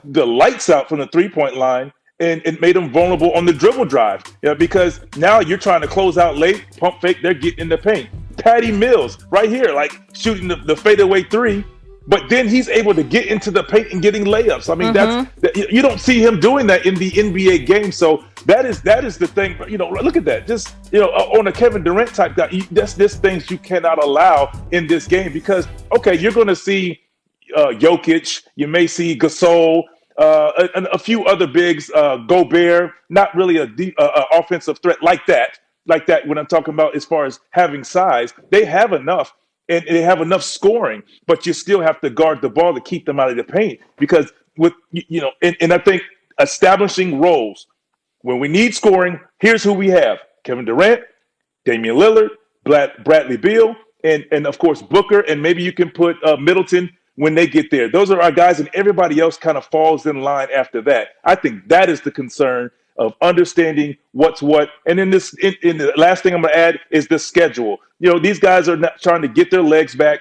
the lights out from the three-point line. And it made them vulnerable on the dribble drive, because now you're trying to close out late, pump fake, they're getting in the paint. Patty Mills right here, like shooting the fadeaway 3, but then he's able to get into the paint and getting layups. I mean, you don't see him doing that in the NBA game. So that is the thing. Look at that. Just on a Kevin Durant type guy, there's things you cannot allow in this game because you're going to see Jokic, you may see Gasol. And a few other bigs, Gobert, not really a offensive threat like that. When I'm talking about as far as having size, they have enough and they have enough scoring, but you still have to guard the ball to keep them out of the paint because and I think establishing roles when we need scoring, here's who we have: Kevin Durant, Damian Lillard, Bradley Beal, and of course Booker, and maybe you can put Middleton when they get there. Those are our guys, and everybody else kind of falls in line after that. I think that is the concern of understanding what's what. And then in the last thing I'm going to add is the schedule. You know, these guys are not trying to get their legs back.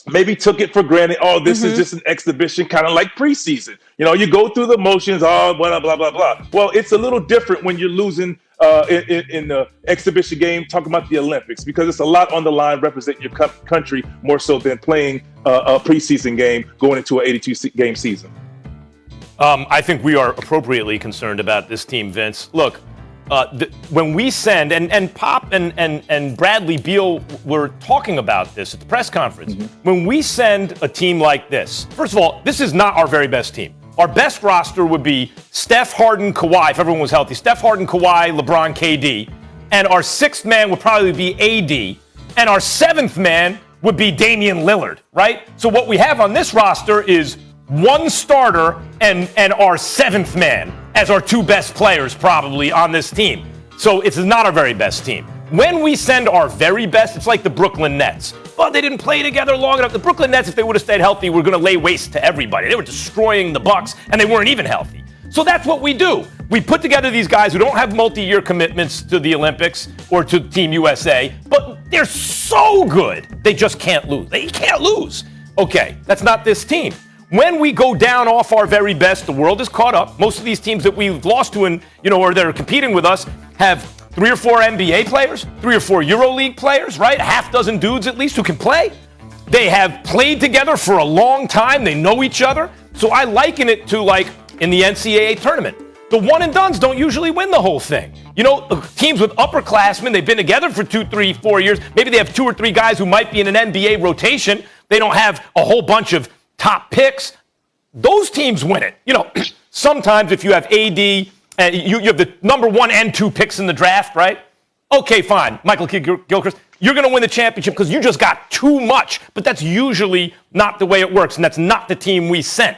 Maybe took it for granted. Oh, this is just an exhibition, kind of like preseason. You know, you go through the motions, blah, blah, blah, blah, blah. Well, it's a little different when you're losing in the exhibition game, talking about the Olympics, because it's a lot on the line, represent your country more so than playing a preseason game going into an 82-game season. I think we are appropriately concerned about this team, Vince. Look, when we send, and Pop and Bradley Beal were talking about this at the press conference, when we send a team like this, first of all, this is not our very best team. Our best roster would be Steph, Harden, Kawhi, if everyone was healthy. Steph, Harden, Kawhi, LeBron, KD. And our sixth man would probably be AD. And our seventh man would be Damian Lillard, right? So what we have on this roster is one starter and our seventh man as our two best players probably on this team. So it's not our very best team. When we send our very best, it's like the Brooklyn Nets. Well, they didn't play together long enough. The Brooklyn Nets, if they would have stayed healthy, were going to lay waste to everybody. They were destroying the Bucks, and they weren't even healthy. So that's what we do. We put together these guys who don't have multi-year commitments to the Olympics or to Team USA, but they're so good, they just can't lose. They can't lose. Okay, that's not this team. When we go down off our very best, the world is caught up. Most of these teams that we've lost to and, or that are competing with us have 3 or 4 NBA players, 3 or 4 EuroLeague players, right? A half dozen dudes at least who can play. They have played together for a long time. They know each other. So I liken it to like in the NCAA tournament. The one and dones don't usually win the whole thing. Teams with upperclassmen, they've been together for 2, 3, 4 years. Maybe they have 2 or 3 guys who might be in an NBA rotation. They don't have a whole bunch of top picks. Those teams win it. Sometimes if you have AD and you have the number 1 and 2 picks in the draft, right? Okay, fine. Michael Gilchrist, you're going to win the championship because you just got too much. But that's usually not the way it works, and that's not the team we sent.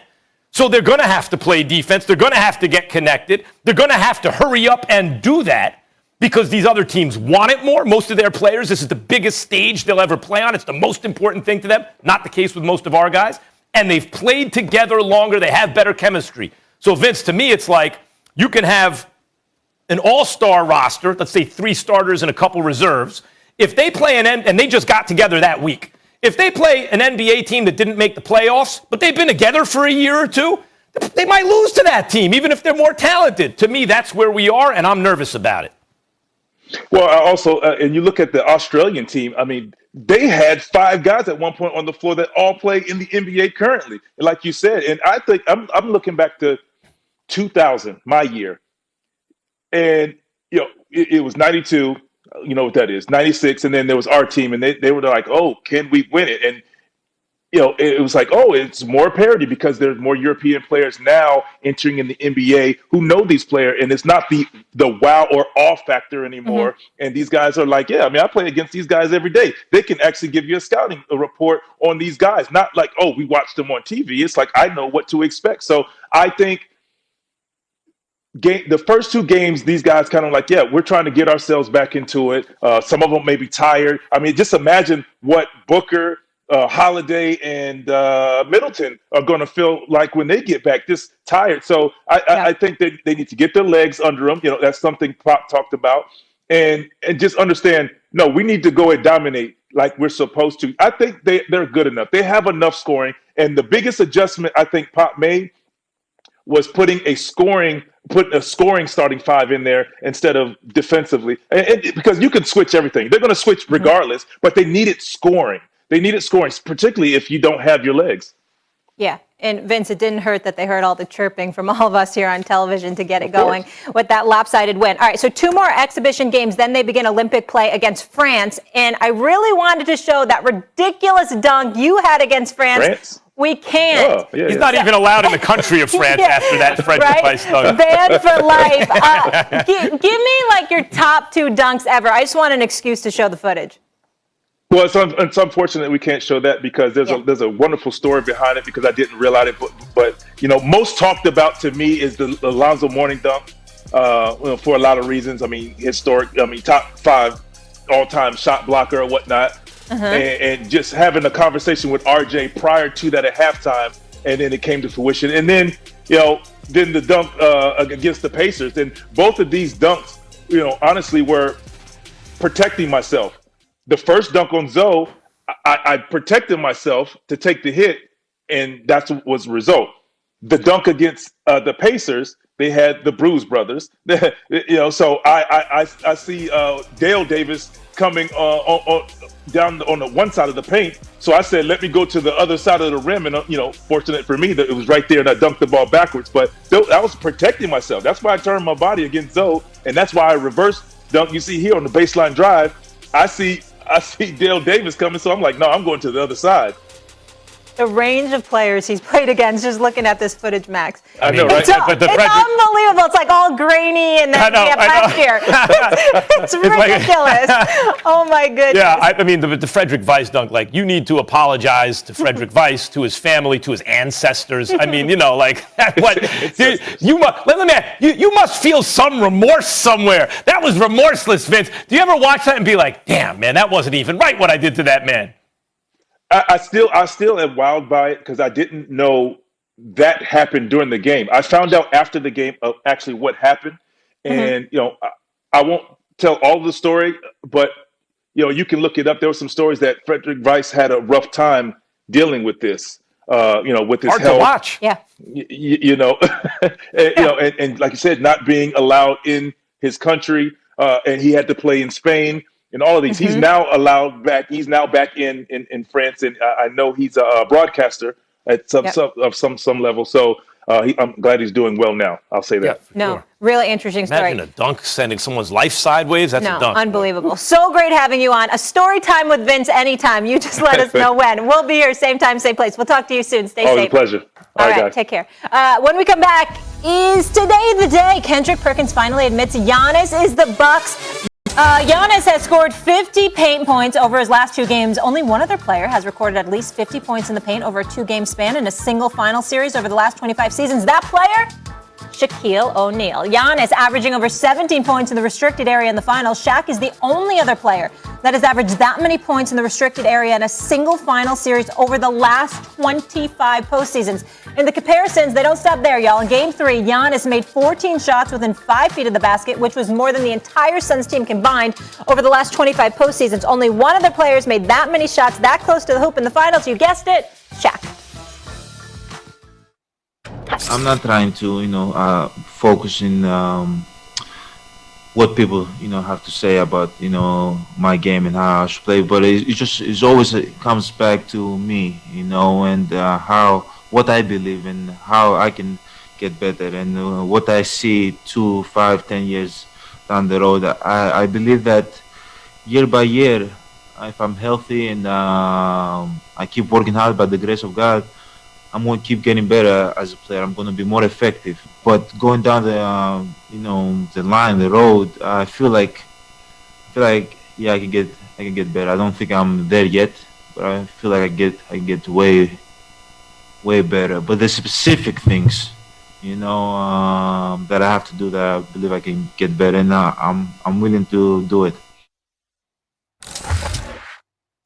So they're going to have to play defense. They're going to have to get connected. They're going to have to hurry up and do that because these other teams want it more. Most of their players, this is the biggest stage they'll ever play on. It's the most important thing to them. Not the case with most of our guys. And they've played together longer. They have better chemistry. So, Vince, to me, it's like you can have an all-star roster, let's say 3 starters and a couple reserves. If they play and they just got together that week, if they play an NBA team that didn't make the playoffs, but they've been together for a year or 2, they might lose to that team, even if they're more talented. To me, that's where we are, and I'm nervous about it. Well, also, and you look at the Australian team, I mean, they had 5 guys at one point on the floor that all play in the NBA currently, like you said. And I think I'm looking back to 2000, my year. And, it was 92. You know what that is, 96. And then there was our team, and they were like, oh, can we win it? And, it was like, oh, it's more parity because there's more European players now entering in the NBA who know these players. And it's not the wow or awe factor anymore. And these guys are like, yeah, I mean, I play against these guys every day. They can actually give you a scouting report on these guys. Not like, oh, we watched them on TV. It's like, I know what to expect. So I think the first 2 games, these guys kind of like, yeah, we're trying to get ourselves back into it. Some of them may be tired. I mean, just imagine what Booker, Holiday, and Middleton are going to feel like when they get back, just tired. So I think that they need to get their legs under them. That's something Pop talked about. And just understand, no, we need to go and dominate like we're supposed to. I think they're good enough. They have enough scoring. And the biggest adjustment I think Pop made was putting a scoring starting 5 in there instead of defensively. And because you can switch everything. They're going to switch regardless, but they needed scoring. They needed scoring, particularly if you don't have your legs. Yeah, and Vince, it didn't hurt that they heard all the chirping from all of us here on television to get it going with that lopsided win. All right, so 2 more exhibition games, then they begin Olympic play against France. And I really wanted to show that ridiculous dunk you had against France. We can't. Oh, yeah, He's not even allowed in the country of France after that French advice dunk. Banned for life. Give me like your top 2 dunks ever. I just want an excuse to show the footage. Well, it's unfortunate we can't show that because there's a wonderful story behind it because I didn't realize it. But most talked about to me is the Alonzo Mourning dunk for a lot of reasons. I mean, historic. I mean, top 5 all-time shot blocker or whatnot. And just having a conversation with RJ prior to that at halftime, and then it came to fruition. And then, then the dunk against the Pacers. And both of these dunks, honestly were protecting myself. The first dunk on Zoe, I protected myself to take the hit, and that's what was the result. The dunk against the Pacers, they had the Bruise brothers. So I see Dale Davis coming down on the one side of the paint. So I said, let me go to the other side of the rim. And, fortunate for me that it was right there and I dunked the ball backwards. But I was protecting myself. That's why I turned my body against Zoe. And that's why I reversed dunk. You see here on the baseline drive, I see Dale Davis coming. So I'm like, no, I'm going to the other side. The range of players he's played against, just looking at this footage, Max. I know, right? It's unbelievable. It's like all grainy and then last year. It's ridiculous. Oh my goodness. Yeah, I mean the Frederick Weiss dunk. Like, you need to apologize to Frederick Weiss, to his family, to his ancestors. I mean, what? Dude, you must feel some remorse somewhere. That was remorseless, Vince. Do you ever watch that and be like, damn, man, that wasn't even right what I did to that man? I still am wowed by it because I didn't know that happened during the game. I found out after the game of actually what happened, and I won't tell all the story, but you can look it up. There were some stories that Frederick Weiss had a rough time dealing with this. With his hard health. to watch. Yeah. And like you said, not being allowed in his country, and he had to play in Spain. And all of these, he's now allowed back. He's now back in France, and I know he's a broadcaster at some level. So I'm glad he's doing well now. I'll say that. No, really interesting story. Imagine a dunk sending someone's life sideways. That's a dunk. Unbelievable. So great having you on. A story time with Vince anytime. You just let us know when. We'll be here, same time, same place. We'll talk to you soon. Stay safe. Always a pleasure. All right, guys. Take care. When we come back, is today the day Kendrick Perkins finally admits Giannis is the Bucks? Giannis has scored 50 paint points over his last 2 games. Only one other player has recorded at least 50 points in the paint over a 2-game span in a single final series over the last 25 seasons. That player? Shaquille O'Neal. Giannis averaging over 17 points in the restricted area in the finals. Shaq is the only other player that has averaged that many points in the restricted area in a single final series over the last 25 postseasons. In the comparisons, they don't stop there, y'all. In Game 3, Giannis made 14 shots within 5 feet of the basket, which was more than the entire Suns team combined over the last 25 postseasons. Only one other player has made that many shots that close to the hoop in the finals. You guessed it, Shaq. I'm not trying to, focus in what people, have to say about, my game and how I should play. But it always comes back to me, and what I believe and how I can get better and what I see 2, 5, 10 years down the road. I believe that year by year, if I'm healthy and I keep working hard by the grace of God, I'm going to keep getting better as a player. I'm going to be more effective. But going down the, the line, the road, I feel like, yeah, I can get better. I don't think I'm there yet, but I feel like I get way better. But the specific things, that I have to do, that I believe I can get better, and I'm willing to do it.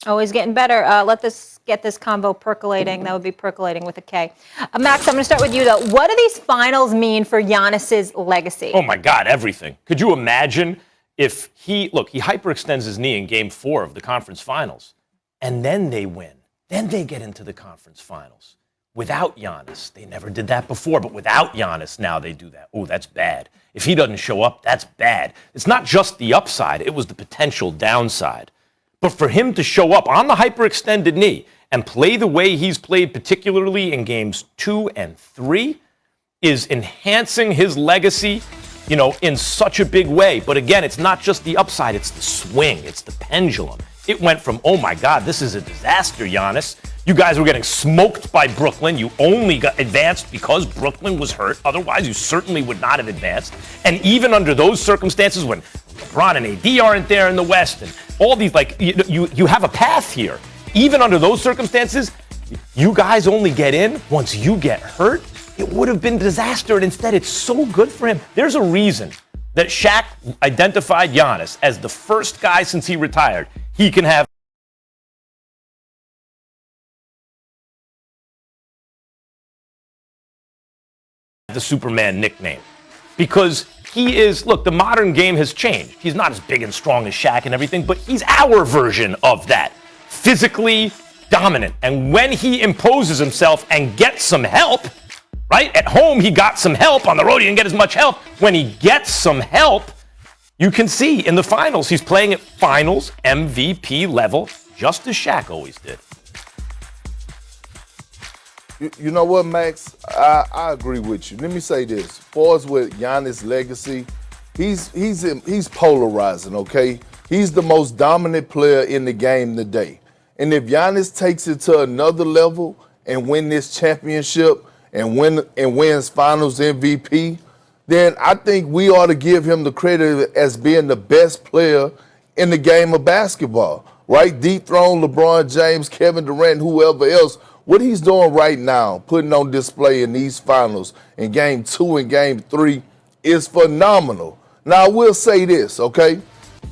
Always getting better. Let's get this combo percolating. That would be percolating with a K. Max, I'm going to start with you, though. What do these finals mean for Giannis's legacy? Oh, my God, everything. Could you imagine if he hyperextends his knee in Game 4 of the conference finals, and then they win. Then they get into the conference finals. Without Giannis, they never did that before, but without Giannis, now they do that. Oh, that's bad. If he doesn't show up, that's bad. It's not just the upside. It was the potential downside. But for him to show up on the hyperextended knee and play the way he's played, particularly in games 2 and 3, is enhancing his legacy, in such a big way. But again, it's not just the upside, it's the swing, it's the pendulum. It went from, oh my God, this is a disaster, Giannis. You guys were getting smoked by Brooklyn. You only got advanced because Brooklyn was hurt. Otherwise, you certainly would not have advanced. And even under those circumstances, when LeBron and AD aren't there in the West, and all these, you have a path here. Even under those circumstances, you guys only get in once you get hurt. It would have been disaster, and instead it's so good for him. There's a reason that Shaq identified Giannis as the first guy since he retired he can have the Superman nickname. Because he is, look, the modern game has changed. He's not as big and strong as Shaq and everything, but he's our version of that. Physically dominant. And when he imposes himself and gets some help, right? At home, he got some help. On the road, he didn't get as much help. When he gets some help, you can see in the finals, he's playing at finals MVP level, just as Shaq always did. You know what, Max? I agree with you. Let me say this. As far as with Giannis' legacy, he's polarizing, okay? He's the most dominant player in the game today. And if Giannis takes it to another level and win this championship and wins finals MVP, then I think we ought to give him the credit as being the best player in the game of basketball, right? Dethrone LeBron James, Kevin Durant, whoever else. What he's doing right now, putting on display in these finals in Game 2 and Game 3 is phenomenal. Now, I will say this, okay?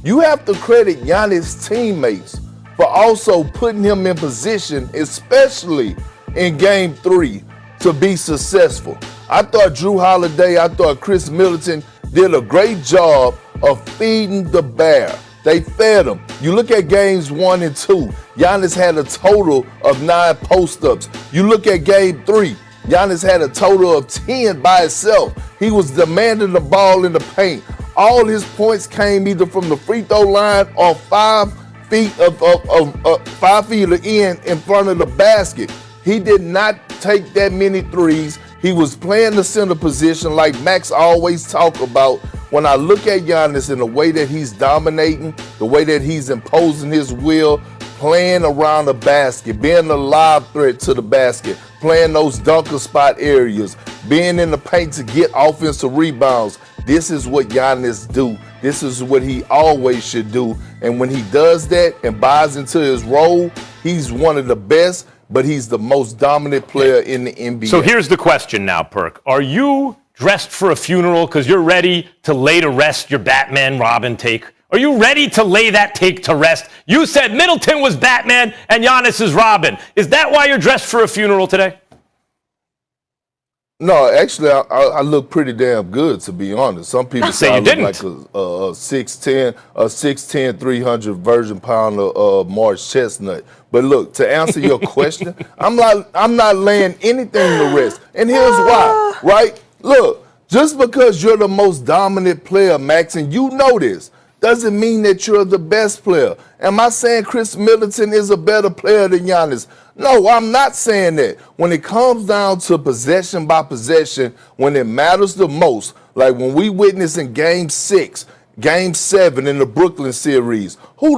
You have to credit Giannis' teammates for also putting him in position, especially in Game 3, to be successful. I thought Drew Holiday, I thought Chris Middleton did a great job of feeding the bear. They fed him. You look at games 1 and 2, Giannis had a total of 9 post-ups. You look at game 3, Giannis had a total of 10 by itself. He was demanding the ball in the paint. All his points came either from the free throw line or 5 feet of 5 feet of the end in front of the basket. He did not take that many threes. He was playing the center position like Max always talk about. When I look at Giannis and the way that he's dominating, the way that he's imposing his will, playing around the basket, being a live threat to the basket, playing those dunker spot areas, being in the paint to get offensive rebounds. This is what Giannis do. This is what he always should do. And when he does that and buys into his role, he's one of the best, but he's the most dominant player in the NBA. So here's the question now, Perk. Are you dressed for a funeral because you're ready to lay to rest your Batman Robin take? Are you ready to lay that take to rest? You said Middleton was Batman and Giannis is Robin. Is that why you're dressed for a funeral today? No, actually, I look pretty damn good, to be honest. Some people say I look like a 6'10", 300 version pound of March Chestnut. But look, to answer your question, I'm not laying anything to rest. And here's why, right? Look, just because you're the most dominant player, Max, and you know this, doesn't mean that you're the best player. Am I saying Chris Middleton is a better player than Giannis? No, I'm not saying that. When it comes down to possession by possession, when it matters the most, like when we witnessed in Game 6, Game 7 in the Brooklyn series, who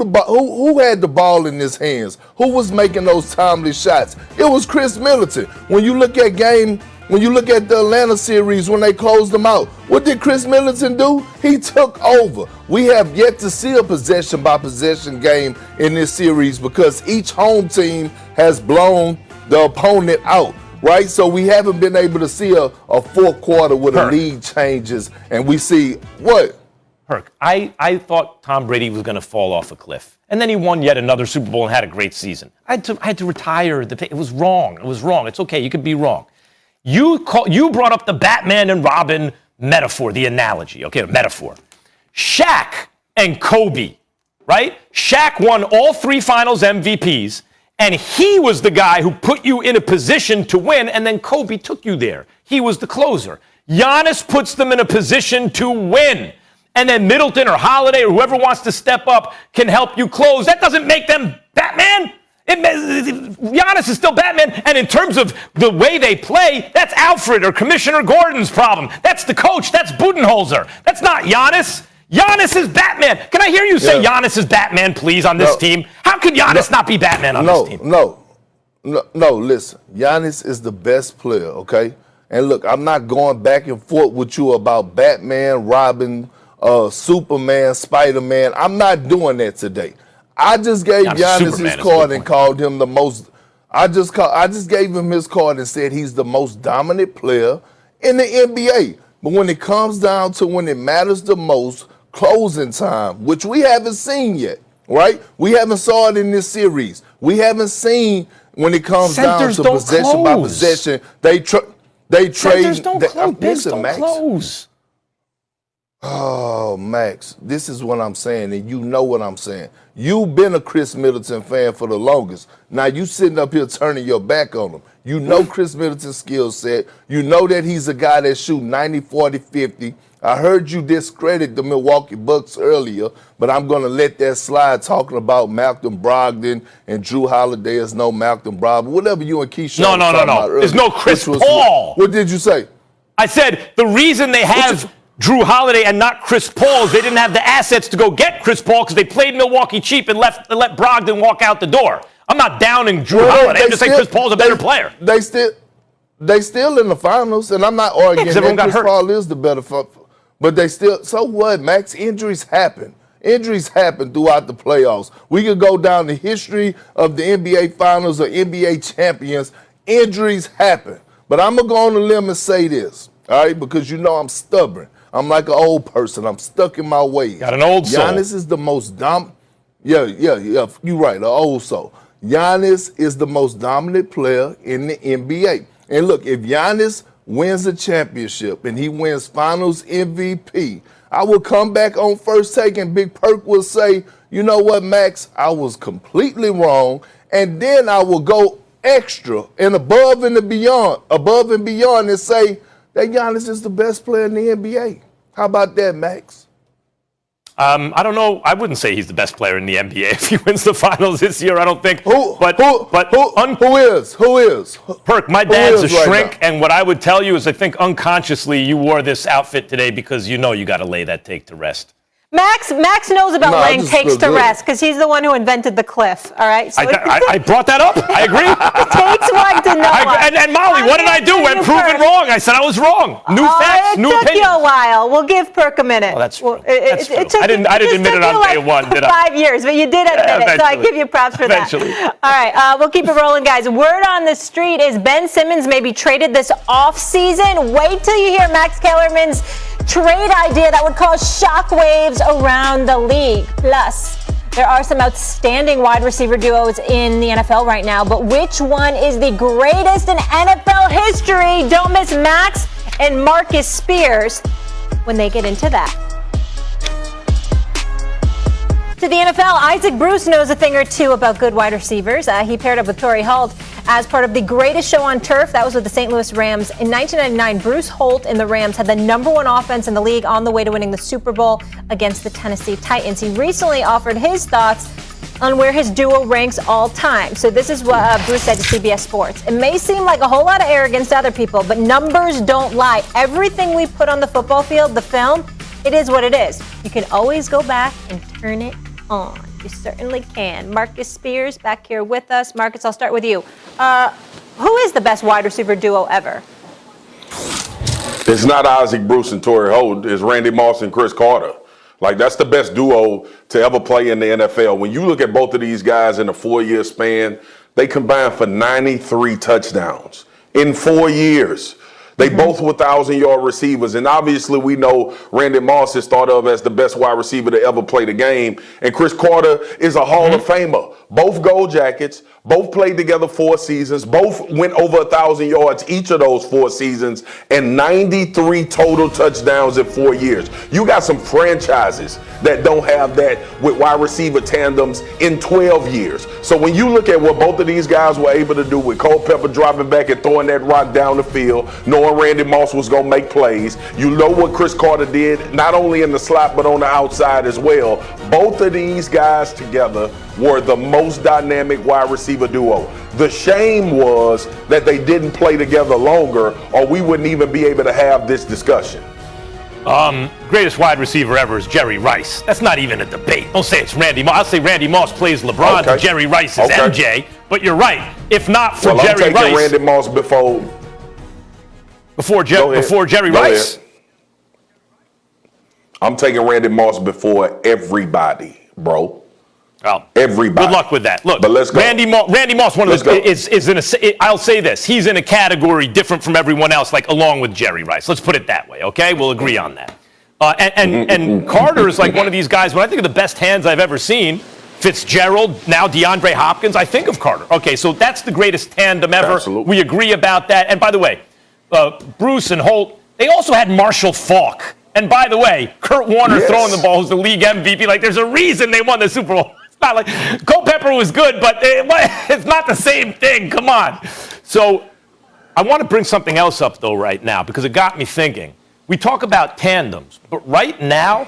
had the ball in his hands? Who was making those timely shots? It was Chris Middleton. When you look at the Atlanta series when they closed them out, what did Chris Middleton do? He took over. We have yet to see a possession by possession game in this series because each home team has blown the opponent out, right? So we haven't been able to see a fourth quarter where the lead changes and we see what? Herc, I thought Tom Brady was going to fall off a cliff. And then he won yet another Super Bowl and had a great season. I had to retire. It was wrong. It was wrong. It's okay. You could be wrong. You brought up the Batman and Robin metaphor, the analogy, okay, metaphor. Shaq and Kobe, right? Shaq won all 3 finals MVPs, and he was the guy who put you in a position to win, and then Kobe took you there. He was the closer. Giannis puts them in a position to win, and then Middleton or Holiday or whoever wants to step up can help you close. That doesn't make them Batman. Giannis is still Batman, and in terms of the way they play, that's Alfred or Commissioner Gordon's problem. That's the coach. That's Budenholzer. That's not Giannis. Giannis is Batman. Can I hear you say Giannis is Batman, please, on this team? How could Giannis not be Batman on this team? No, listen. Giannis is the best player, okay? And look, I'm not going back and forth with you about Batman, Robin, Superman, Spider-Man. I'm not doing that today. I just gave Giannis his card and called him the most. I just gave him his card and said he's the most dominant player in the NBA. But when it comes down to when it matters the most, closing time, which we haven't seen yet, right? We haven't saw it in this series. We haven't seen when it comes Centers down to possession by close. possession. They trade. Centers don't close. Bigs don't Max. close. Oh, Max, this is what I'm saying, and you know what I'm saying. You've been a Chris Middleton fan for the longest. Now you sitting up here turning your back on him. You know Chris Middleton's skill set. You know that he's a guy that shoot 90, 40, 50. I heard you discredit the Milwaukee Bucks earlier, but I'm going to let that slide talking about Malcolm Brogdon and Drew Holiday is no Malcolm Brogdon. Whatever you and Keisha No. There's no Chris Paul. What did you say? I said the reason they have Drew Holiday and not Chris Paul is they didn't have the assets to go get Chris Paul because they played Milwaukee cheap and let Brogdon walk out the door. I'm not downing Drew Holiday. I'm just saying Chris Paul's a better player. They still in the finals, and I'm not arguing that Chris Paul is the better. But they still. So what, Max? Injuries happen. Injuries happen throughout the playoffs. We could go down the history of the NBA Finals or NBA champions. Injuries happen. But I'm going to go on a limb and say this, all right, because you know I'm stubborn. I'm like an old person. I'm stuck in my ways. Got an old soul. Giannis is the most Yeah, you're right, an old soul. Giannis is the most dominant player in the NBA. And look, if Giannis wins a championship and he wins Finals MVP, I will come back on First Take and Big Perk will say, you know what, Max, I was completely wrong. And then I will go extra and above and beyond and say that Giannis is the best player in the NBA. How about that, Max? I don't know. I wouldn't say he's the best player in the NBA if he wins the finals this year. I don't think. Who is? Perk, my dad's a shrink, and what I would tell you is I think unconsciously you wore this outfit today because you know you got to lay that take to rest. Max knows about laying takes to rest because he's the one who invented the cliff. All right. So I brought that up. I agree. It takes one to know one. And Molly, what did I do when proven wrong? I said I was wrong. New facts, new opinions. It took you a while. We'll give Perk a minute. Oh, that's true. That's true. I didn't admit it on day one, did I? 5 years, but you did admit it, so I give you props for that. All right, we'll keep it rolling, guys. Word on the street is Ben Simmons may be traded this offseason. Wait till you hear Max Kellerman's trade idea that would cause shockwaves around the league. Plus, there are some outstanding wide receiver duos in the NFL right now, but which one is the greatest in NFL history? Don't miss Max and Marcus Spears when they get into that. To the NFL, Isaac Bruce knows a thing or two about good wide receivers. He paired up with Torrey Holt as part of the greatest show on turf. That was with the St. Louis Rams. In 1999, Bruce Holt and the Rams had the #1 offense in the league on the way to winning the Super Bowl against the Tennessee Titans. He recently offered his thoughts on where his duo ranks all time. So this is what Bruce said to CBS Sports. It may seem like a whole lot of arrogance to other people, but numbers don't lie. Everything we put on the football field, the film, it is what it is. You can always go back and turn it on. You certainly can. Marcus Spears back here with us. Marcus, I'll start with you. Who is the best wide receiver duo ever? It's not Isaac Bruce and Torrey Holt. It's Randy Moss and Chris Carter. Like, that's the best duo to ever play in the NFL. When you look at both of these guys in a 4-year span, they combined for 93 touchdowns in 4 years. They both were 1,000-yard receivers, and obviously we know Randy Moss is thought of as the best wide receiver to ever play the game, and Chris Carter is a Hall of Famer. Both Gold Jackets, both played together 4 seasons, both went over 1,000 yards each of those 4 seasons, and 93 total touchdowns in 4 years. You got some franchises that don't have that with wide receiver tandems in 12 years. So when you look at what both of these guys were able to do with Culpepper driving back and throwing that rock down the field, knowing Randy Moss was going to make plays, you know what Chris Carter did, not only in the slot but on the outside as well. Both of these guys together were the most dynamic wide receiver duo. The shame was that they didn't play together longer, or we wouldn't even be able to have this discussion. Greatest wide receiver ever is Jerry Rice. That's not even a debate. Don't say it's Randy Moss. I'll say Randy Moss plays LeBron and Jerry Rice is MJ. But you're right. If not for Jerry Rice, I'm taking Randy Moss before Jerry Rice. I'm taking Randy Moss before everybody, bro. Well, everybody. Good luck with that. Look, but let's go. Randy Moss, one of those is in a. I'll say this: he's in a category different from everyone else, like along with Jerry Rice. Let's put it that way. Okay, we'll agree on that. And Carter is like one of these guys. When I think of the best hands I've ever seen, Fitzgerald, now DeAndre Hopkins, I think of Carter. Okay, so that's the greatest tandem ever. Absolutely. We agree about that. And by the way, Bruce and Holt, they also had Marshall Faulk. And by the way, Kurt Warner throwing the ball was the league MVP. Like, there's a reason they won the Super Bowl. It's not like Culpepper was good, but it's not the same thing. Come on. So I want to bring something else up, though, right now, because it got me thinking. We talk about tandems, but right now,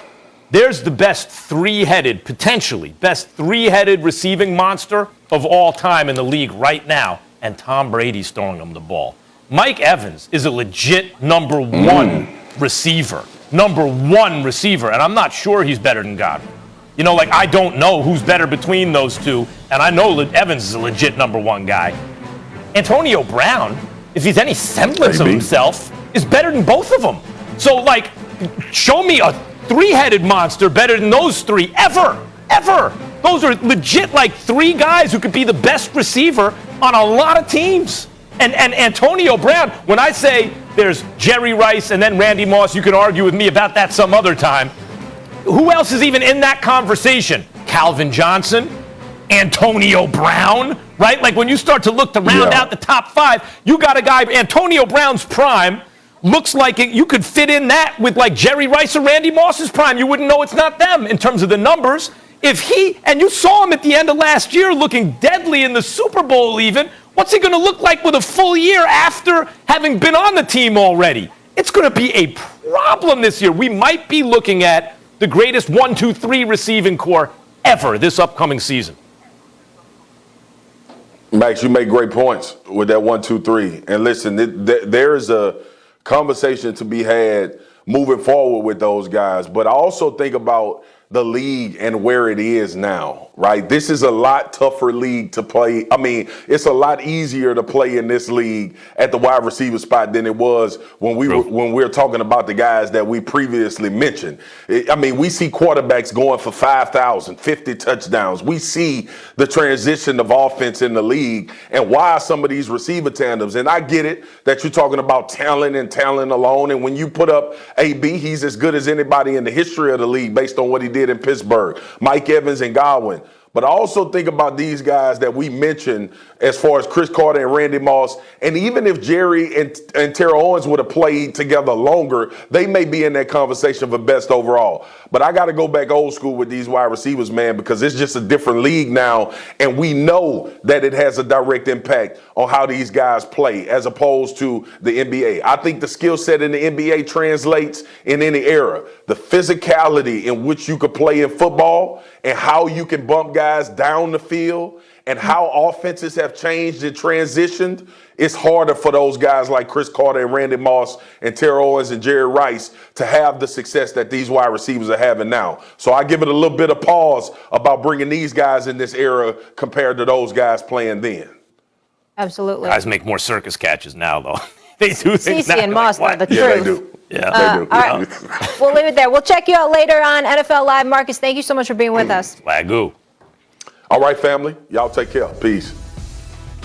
there's the best potentially best three-headed receiving monster of all time in the league right now, and Tom Brady's throwing him the ball. Mike Evans is a legit number one receiver. Number one receiver, and I'm not sure he's better than Godwin. You know, like, I don't know who's better between those two, and I know Evans is a legit number one guy. Antonio Brown, if he's any semblance of himself, is better than both of them. So, like, show me a three-headed monster better than those three ever. Those are legit, like, three guys who could be the best receiver on a lot of teams. And Antonio Brown, when I say there's Jerry Rice and then Randy Moss, you can argue with me about that some other time. Who else is even in that conversation? Calvin Johnson, Antonio Brown, right? Like, when you start to look to round out the top five, you got a guy, Antonio Brown's prime, looks like you could fit in that with, like, Jerry Rice or Randy Moss's prime. You wouldn't know it's not them in terms of the numbers. And you saw him at the end of last year looking deadly in the Super Bowl even. What's he going to look like with a full year after having been on the team already? It's going to be a problem this year. We might be looking at the greatest 1, 2, 3 receiving core ever this upcoming season. Max, you make great points with that 1, 2, 3. And listen, there is a conversation to be had moving forward with those guys. But I also think about the league and where it is now, right? This is a lot tougher league to play. I mean, it's a lot easier to play in this league at the wide receiver spot than it was when we were talking about the guys that we previously mentioned. I mean, we see quarterbacks going for 5,000, 50 touchdowns. We see the transition of offense in the league and why some of these receiver tandems. And I get it that you're talking about talent and talent alone. And when you put up AB, he's as good as anybody in the history of the league based on what he did in Pittsburgh, Mike Evans and Godwin. But I also think about these guys that we mentioned as far as Chris Carter and Randy Moss. And even if Jerry and Terrell Owens would have played together longer, they may be in that conversation for best overall. But I got to go back old school with these wide receivers, man, because it's just a different league now. And we know that it has a direct impact on how these guys play as opposed to the NBA. I think the skill set in the NBA translates in any era. The physicality in which you could play in football and how you can bump guys down the field and how offenses have changed and transitioned, it's harder for those guys like Chris Carter and Randy Moss and Terrell Owens and Jerry Rice to have the success that these wide receivers are having now. So I give it a little bit of pause about bringing these guys in this era compared to those guys playing then. Absolutely. Guys make more circus catches now, though. They do things CeCe and Moss know the truth. Yeah, they do. Yeah, they do. All right. We'll leave it there. We'll check you out later on NFL Live. Marcus, thank you so much for being with us. Wagyu. All right, family. Y'all take care. Peace.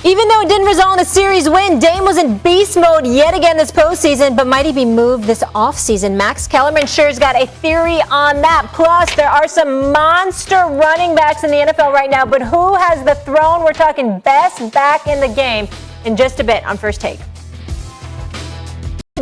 Even though it didn't result in a series win, Dame was in beast mode yet again this postseason, but might he be moved this offseason? Max Kellerman sure's got a theory on that. Plus, there are some monster running backs in the NFL right now, but who has the throne? We're talking best back in the game in just a bit on First Take.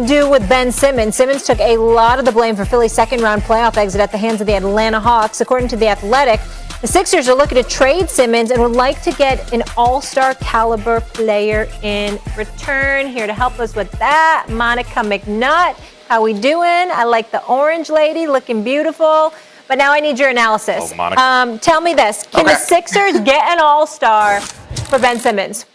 Do with Ben Simmons. Simmons took a lot of the blame for Philly's second-round playoff exit at the hands of the Atlanta Hawks. According to The Athletic, the Sixers are looking to trade Simmons and would like to get an all-star caliber player in return. Here to help us with that, Monica McNutt. How we doing? I like the orange lady, looking beautiful. But now I need your analysis. Oh, Monica. Tell me this. Can the Sixers get an all-star for Ben Simmons?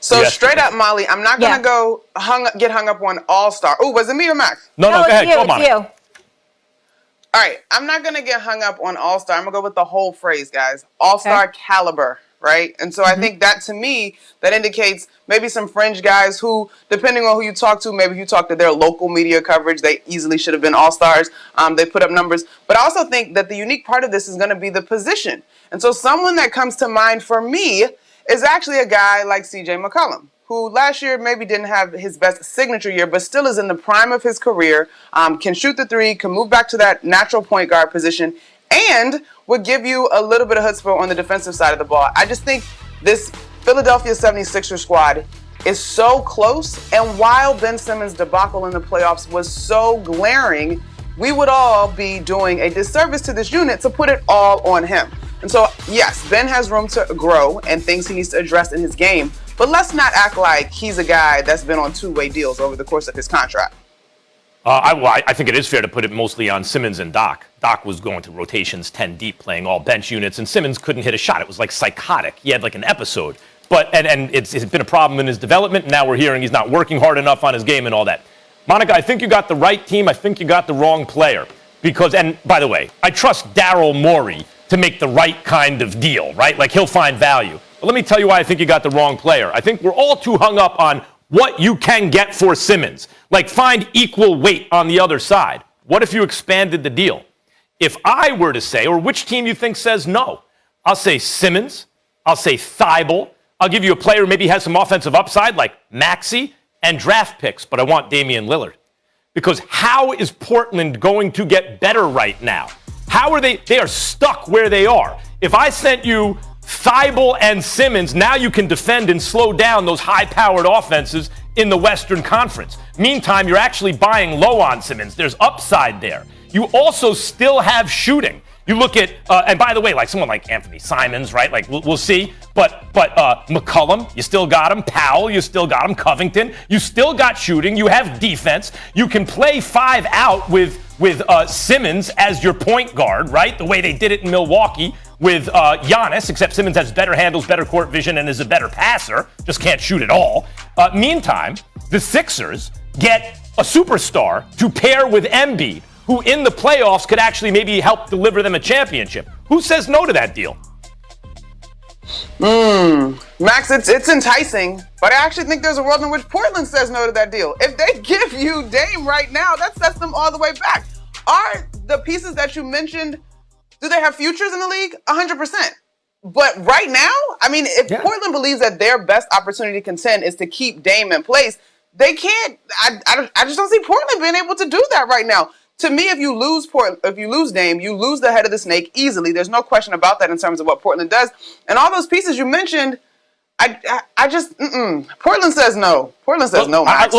So yes, straight up, Molly, I'm not going to get hung up on all-star. Oh, was it me or Max? No, go ahead. It's you. All right, I'm not going to get hung up on all-star. I'm going to go with the whole phrase, guys. All-star caliber right? And so I think that, to me, that indicates maybe some fringe guys who, depending on who you talk to, maybe you talk to their local media coverage, they easily should have been all-stars. They put up numbers. But I also think that the unique part of this is going to be the position. And so someone that comes to mind for me is actually a guy like C.J. McCollum, who last year maybe didn't have his best signature year, but still is in the prime of his career, can shoot the three, can move back to that natural point guard position, and would give you a little bit of chutzpah on the defensive side of the ball. I just think this Philadelphia 76ers squad is so close, and while Ben Simmons' debacle in the playoffs was so glaring, we would all be doing a disservice to this unit to put it all on him. And so, yes, Ben has room to grow and things he needs to address in his game, but let's not act like he's a guy that's been on two-way deals over the course of his contract. I think it is fair to put it mostly on Simmons and Doc. Doc was going to rotations 10 deep, playing all bench units, and Simmons couldn't hit a shot. It was like psychotic. He had like an episode. And it's been a problem in his development. And now we're hearing he's not working hard enough on his game and all that. Monica, I think you got the right team. I think you got the wrong player. Because, and by the way, I trust Daryl Morey to make the right kind of deal, right? Like he'll find value. But let me tell you why I think you got the wrong player. I think we're all too hung up on what you can get for Simmons. Like find equal weight on the other side. What if you expanded the deal? If I were to say, or which team you think says no, I'll say Simmons, I'll say Thibault, I'll give you a player who maybe has some offensive upside like Maxey and draft picks, but I want Damian Lillard. Because how is Portland going to get better right now? How are they? They are stuck where they are. If I sent you Thibault and Simmons, now you can defend and slow down those high-powered offenses in the Western Conference. Meantime, you're actually buying low on Simmons. There's upside there. You also still have shooting. You look at, and by the way, like someone like Anthony Simons, right? Like we'll see. But McCollum, you still got him. Powell, you still got him. Covington, you still got shooting. You have defense. You can play five out with Simmons as your point guard, right? The way they did it in Milwaukee with Giannis, except Simmons has better handles, better court vision, and is a better passer. Just can't shoot at all. Meantime, the Sixers get a superstar to pair with Embiid, who in the playoffs could actually maybe help deliver them a championship. Who says no to that deal? Max, it's enticing, but I actually think there's a world in which Portland says no to that deal. If they give you Dame right now, that sets them all the way back. Are the pieces that you mentioned, do they have futures in the league? 100%. But right now, I mean, if Portland believes that their best opportunity to contend is to keep Dame in place, they can't. I just don't see Portland being able to do that right now. To me, if you lose Dame, you lose the head of the snake easily. There's no question about that in terms of what Portland does. And all those pieces you mentioned, I just, Portland says no. Portland says no, Max.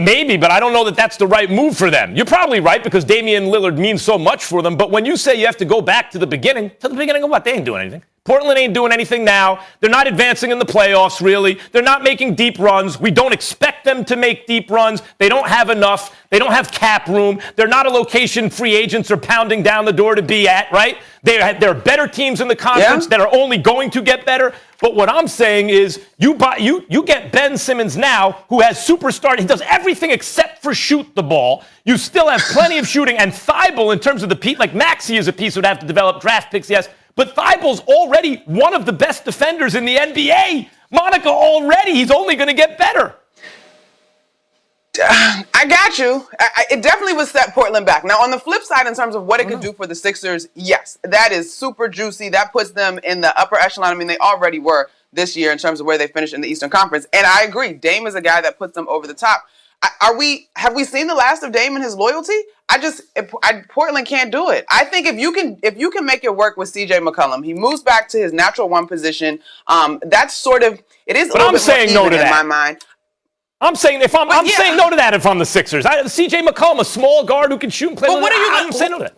Maybe, but I don't know that that's the right move for them. You're probably right because Damian Lillard means so much for them. But when you say you have to go back to the beginning of what? They ain't doing anything. Portland ain't doing anything now. They're not advancing in the playoffs, really. They're not making deep runs. We don't expect them to make deep runs. They don't have enough. They don't have cap room. They're not a location free agents are pounding down the door to be at, right? There are better teams in the conference that are only going to get better. But what I'm saying is you get Ben Simmons now, who has superstar. He does everything except for shoot the ball. You still have plenty of shooting. And Thibault, in terms of the piece, like Maxey is a piece who would have to develop draft picks, yes. But Thibault's already one of the best defenders in the NBA. Monica, already, he's only going to get better. I got you. It definitely would set Portland back. Now, on the flip side, in terms of what it could do for the Sixers, yes, that is super juicy. That puts them in the upper echelon. I mean, they already were this year in terms of where they finished in the Eastern Conference. And I agree. Dame is a guy that puts them over the top. Have we seen the last of Dame and his loyalty? Portland can't do it. I think if you can make it work with C.J. McCollum, he moves back to his natural one position. That's sort of it is. But I'm saying no to that in my mind. I'm saying saying no to that if I'm the Sixers. C.J. McCollum, a small guard who can shoot and play. But what are you? I'm saying no to that.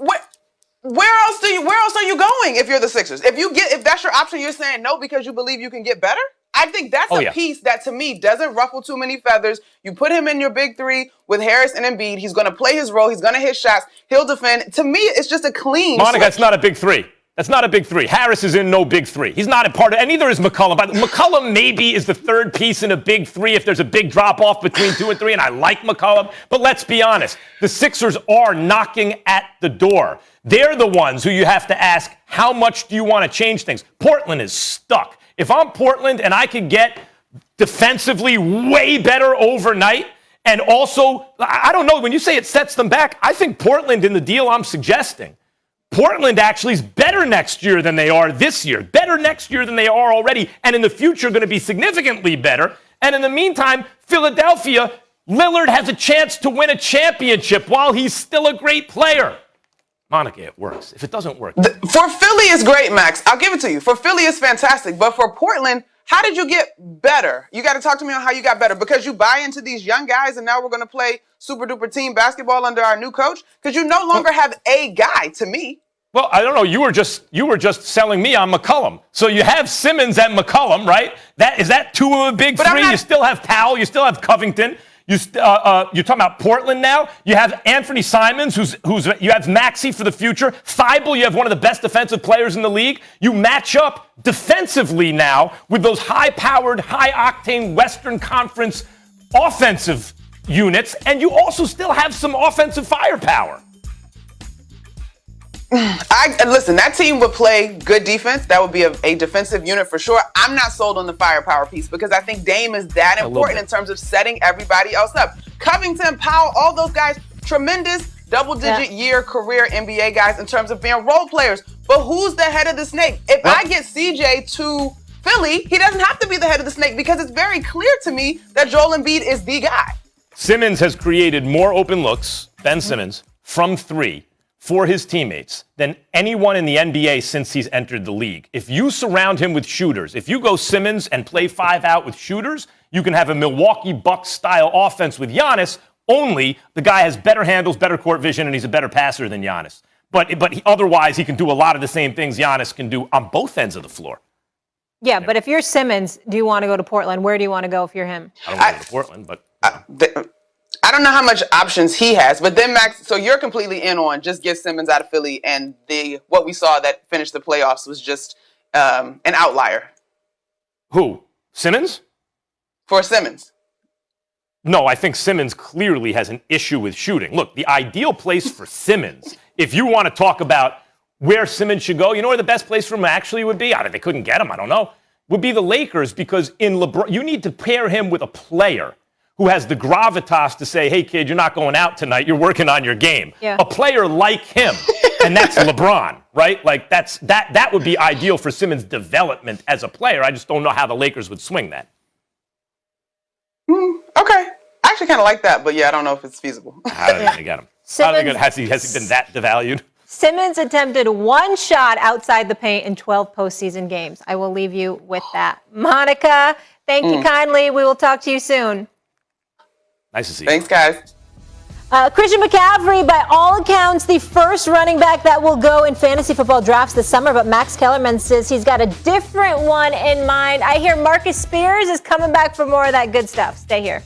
Where else are you going if you're the Sixers? If that's your option, you're saying no because you believe you can get better. I think that's a piece that, to me, doesn't ruffle too many feathers. You put him in your big three with Harris and Embiid. He's going to play his role. He's going to hit shots. He'll defend. To me, it's just a clean Monica, switch. it's not a big three. That's not a big three. Harris is in no big three. He's not a part of, and neither is McCollum. But McCollum maybe is the third piece in a big three if there's a big drop-off between 2 and 3, and I like McCollum. But let's be honest. The Sixers are knocking at the door. They're the ones who you have to ask, how much do you want to change things? Portland is stuck. If I'm Portland and I can get defensively way better overnight, and also, I don't know, when you say it sets them back, I think Portland in the deal I'm suggesting, Portland actually is better next year than they are this year. Better next year than they are already, and in the future going to be significantly better. And in the meantime, Philadelphia, Lillard has a chance to win a championship while he's still a great player. Monica, it works. If it doesn't work. For Philly, it's great, Max. I'll give it to you. For Philly, it's fantastic. But for Portland, how did you get better? You got to talk to me on how you got better. Because you buy into these young guys and now we're going to play super duper team basketball under our new coach? Because you no longer have a guy, to me. Well, I don't know. You were just selling me on McCollum. So you have Simmons and McCollum, right? Is that two of the big three? You still have Powell. You still have Covington. You're talking about Portland now. You have Anthony Simons, who's you have Maxey for the future. Thibault, you have one of the best defensive players in the league. You match up defensively now with those high-powered, high-octane Western Conference offensive units, and you also still have some offensive firepower. Listen, that team would play good defense. That would be a defensive unit for sure. I'm not sold on the firepower piece because I think Dame is that important in terms of setting everybody else up. Covington, Powell, all those guys, tremendous double-digit year career NBA guys in terms of being role players. But who's the head of the snake? If I get CJ to Philly, he doesn't have to be the head of the snake because it's very clear to me that Joel Embiid is the guy. Simmons has created more open looks, Ben Simmons, from three for his teammates than anyone in the NBA since he's entered the league. If you surround him with shooters, if you go Simmons and play 5 out with shooters, you can have a Milwaukee Bucks style offense with Giannis, only the guy has better handles, better court vision, and he's a better passer than Giannis. But otherwise, he can do a lot of the same things Giannis can do on both ends of the floor. Yeah, but if you're Simmons, do you want to go to Portland? Where do you want to go if you're him? I don't want to go to Portland, but... I don't know how much options he has, but then Max, so you're completely in on just get Simmons out of Philly, and what we saw that finished the playoffs was just an outlier. Who? Simmons? For Simmons. No, I think Simmons clearly has an issue with shooting. Look, the ideal place for Simmons, if you want to talk about where Simmons should go, you know where the best place for him actually would be? They couldn't get him, I don't know. Would be the Lakers, because in LeBron, you need to pair him with a player who has the gravitas to say, hey, kid, you're not going out tonight. You're working on your game. Yeah. A player like him, and that's LeBron, right? Like, that would be ideal for Simmons' development as a player. I just don't know how the Lakers would swing that. Okay. I actually kind of like that, but yeah, I don't know if it's feasible. How are they going to get him? Has he been that devalued? Simmons attempted 1 shot outside the paint in 12 postseason games. I will leave you with that. Monica, thank you kindly. We will talk to you soon. Nice to see you. Thanks, guys. Christian McCaffrey, by all accounts, the first running back that will go in fantasy football drafts this summer, but Max Kellerman says he's got a different one in mind. I hear Marcus Spears is coming back for more of that good stuff. Stay here.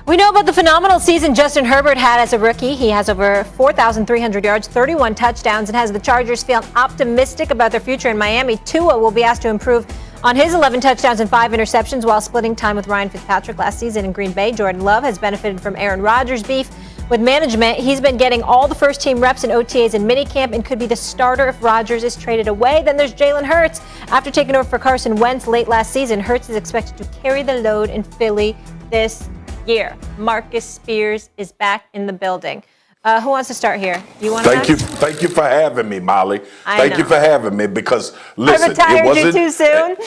We know about the phenomenal season Justin Herbert had as a rookie. He has over 4,300 yards, 31 touchdowns, and has the Chargers feeling optimistic about their future in Miami. Tua will be asked to improve on his 11 touchdowns and 5 interceptions while splitting time with Ryan Fitzpatrick last season in Green Bay. Jordan Love has benefited from Aaron Rodgers' beef with management. He's been getting all the first-team reps in OTAs and minicamp and could be the starter if Rodgers is traded away. Then there's Jalen Hurts. After taking over for Carson Wentz late last season, Hurts is expected to carry the load in Philly this year. Marcus Spears is back in the building. Who wants to start here? You want to? Thank you for having me, Molly. Thank you for having me because listen, I retired you too soon.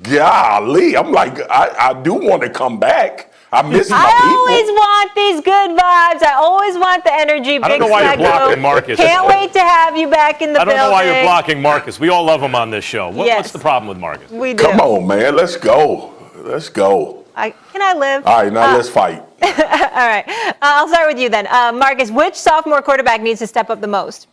Golly, I'm like I do want to come back. I miss my people. I always want these good vibes. I always want the energy. I don't know why you're blocking Marcus. Can't wait to have you back in the building. I don't know why you're blocking Marcus. We all love him on this show. What's the problem with Marcus? We do. Come on, man. Let's go. Let's go. Can I live? All right, now let's fight. All right. I'll start with you then. Marcus, which sophomore quarterback needs to step up the most?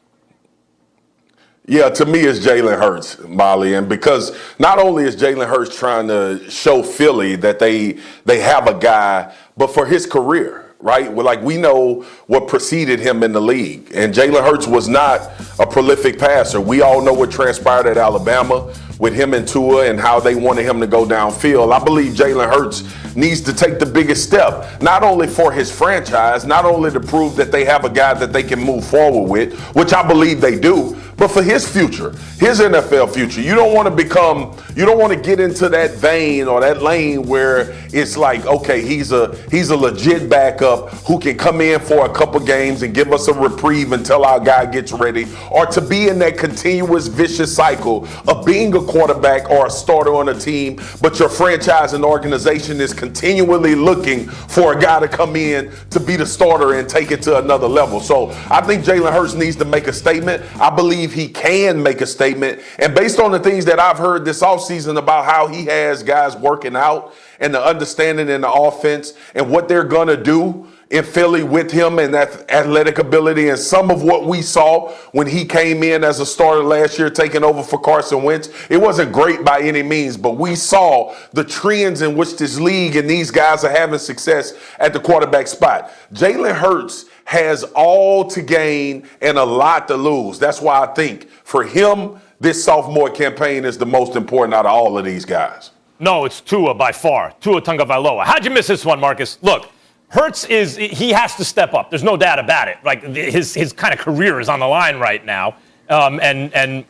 Yeah, to me, it's Jalen Hurts, Molly. And because not only is Jalen Hurts trying to show Philly that they have a guy, but for his career, right? Well, like we know what preceded him in the league. And Jalen Hurts was not a prolific passer. We all know what transpired at Alabama with him and Tua and how they wanted him to go downfield. I believe Jalen Hurts needs to take the biggest step, not only for his franchise, not only to prove that they have a guy that they can move forward with, which I believe they do, but for his future, his NFL future. You don't want to get into that vein or that lane where it's like, okay, he's a legit backup who can come in for a couple games and give us a reprieve until our guy gets ready, or to be in that continuous vicious cycle of being a quarterback or a starter on a team, but your franchise and organization is continually looking for a guy to come in to be the starter and take it to another level. So I think Jalen Hurts needs to make a statement. I believe he can make a statement. And based on the things that I've heard this offseason about how he has guys working out and the understanding in the offense and what they're going to do in Philly with him and that athletic ability, and some of what we saw when he came in as a starter last year taking over for Carson Wentz, it wasn't great by any means, but we saw the trends in which this league and these guys are having success at the quarterback spot. Jalen Hurts has all to gain and a lot to lose. That's why I think for him, this sophomore campaign is the most important out of all of these guys. No, it's Tua by far. Tua Tagovailoa. How'd you miss this one, Marcus? Look, Hurts he has to step up. There's no doubt about it. Like his kind of career is on the line right now, and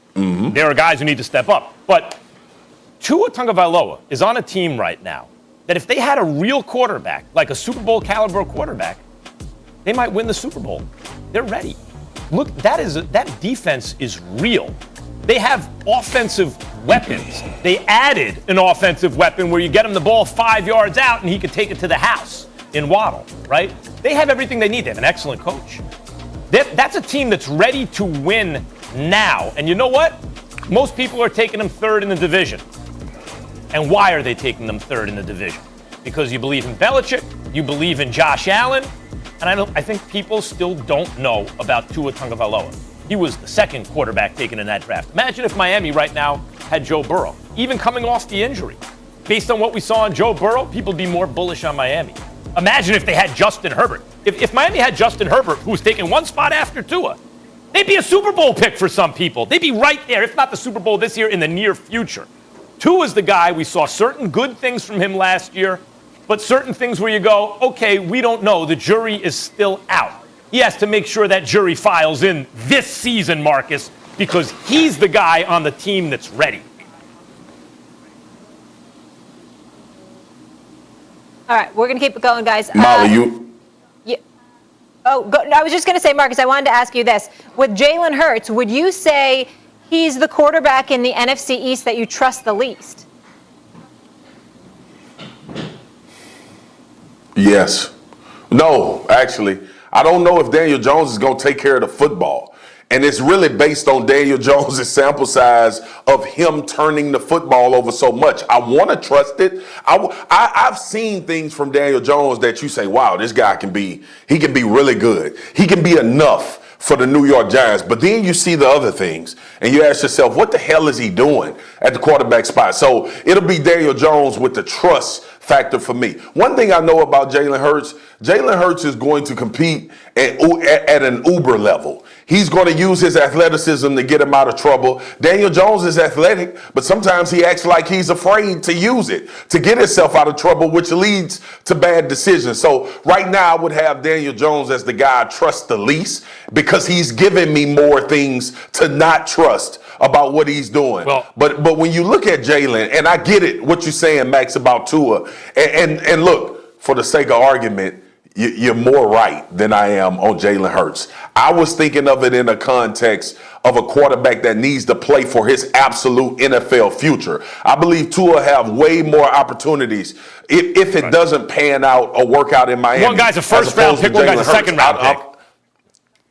there are guys who need to step up. But Tua Tagovailoa is on a team right now that if they had a real quarterback, like a Super Bowl caliber quarterback, they might win the Super Bowl. They're ready. Look, that defense is real. They have offensive weapons. They added an offensive weapon where you get him the ball 5 yards out and he could take it to the house in Waddle, right? They have everything they need. They have an excellent coach. That's a team that's ready to win now. And you know what? Most people are taking them third in the division. And why are they taking them third in the division? Because you believe in Belichick, you believe in Josh Allen, and I think people still don't know about Tua Tagovailoa. He was the second quarterback taken in that draft. Imagine if Miami right now had Joe Burrow, even coming off the injury. Based on what we saw in Joe Burrow, people would be more bullish on Miami. Imagine if they had Justin Herbert. If Miami had Justin Herbert, who was taking one spot after Tua, they'd be a Super Bowl pick for some people. They'd be right there, if not the Super Bowl this year, in the near future. Tua's the guy, we saw certain good things from him last year, but certain things where you go, okay, we don't know. The jury is still out. He has to make sure that jury files in this season, Marcus, because he's the guy on the team that's ready. All right, we're going to keep it going, guys. Molly, you... Yeah. Oh, I was just going to say, Marcus, I wanted to ask you this. With Jalen Hurts, would you say he's the quarterback in the NFC East that you trust the least? Yes. No, actually. I don't know if Daniel Jones is going to take care of the football. And it's really based on Daniel Jones' sample size of him turning the football over so much. I want to trust it. I've seen things from Daniel Jones that you say, wow, this guy can be really good. He can be enough for the New York Giants. But then you see the other things and you ask yourself, what the hell is he doing at the quarterback spot? So it'll be Daniel Jones with the trust factor for me. One thing I know about Jalen Hurts is going to compete at an uber level. He's going to use his athleticism to get him out of trouble. Daniel Jones is athletic, but sometimes he acts like he's afraid to use it to get himself out of trouble, which leads to bad decisions. So right now I would have Daniel Jones as the guy I trust the least because he's giving me more things to not trust about what he's doing. But when you look at Jalen, and I get it, what you're saying, Max, about Tua, and look, for the sake of argument, you're more right than I am on Jalen Hurts. I was thinking of it in the context of a quarterback that needs to play for his absolute NFL future. I believe Tua have way more opportunities if it doesn't pan out or work out in Miami. One guy's a first round pick, one guy's a second round pick.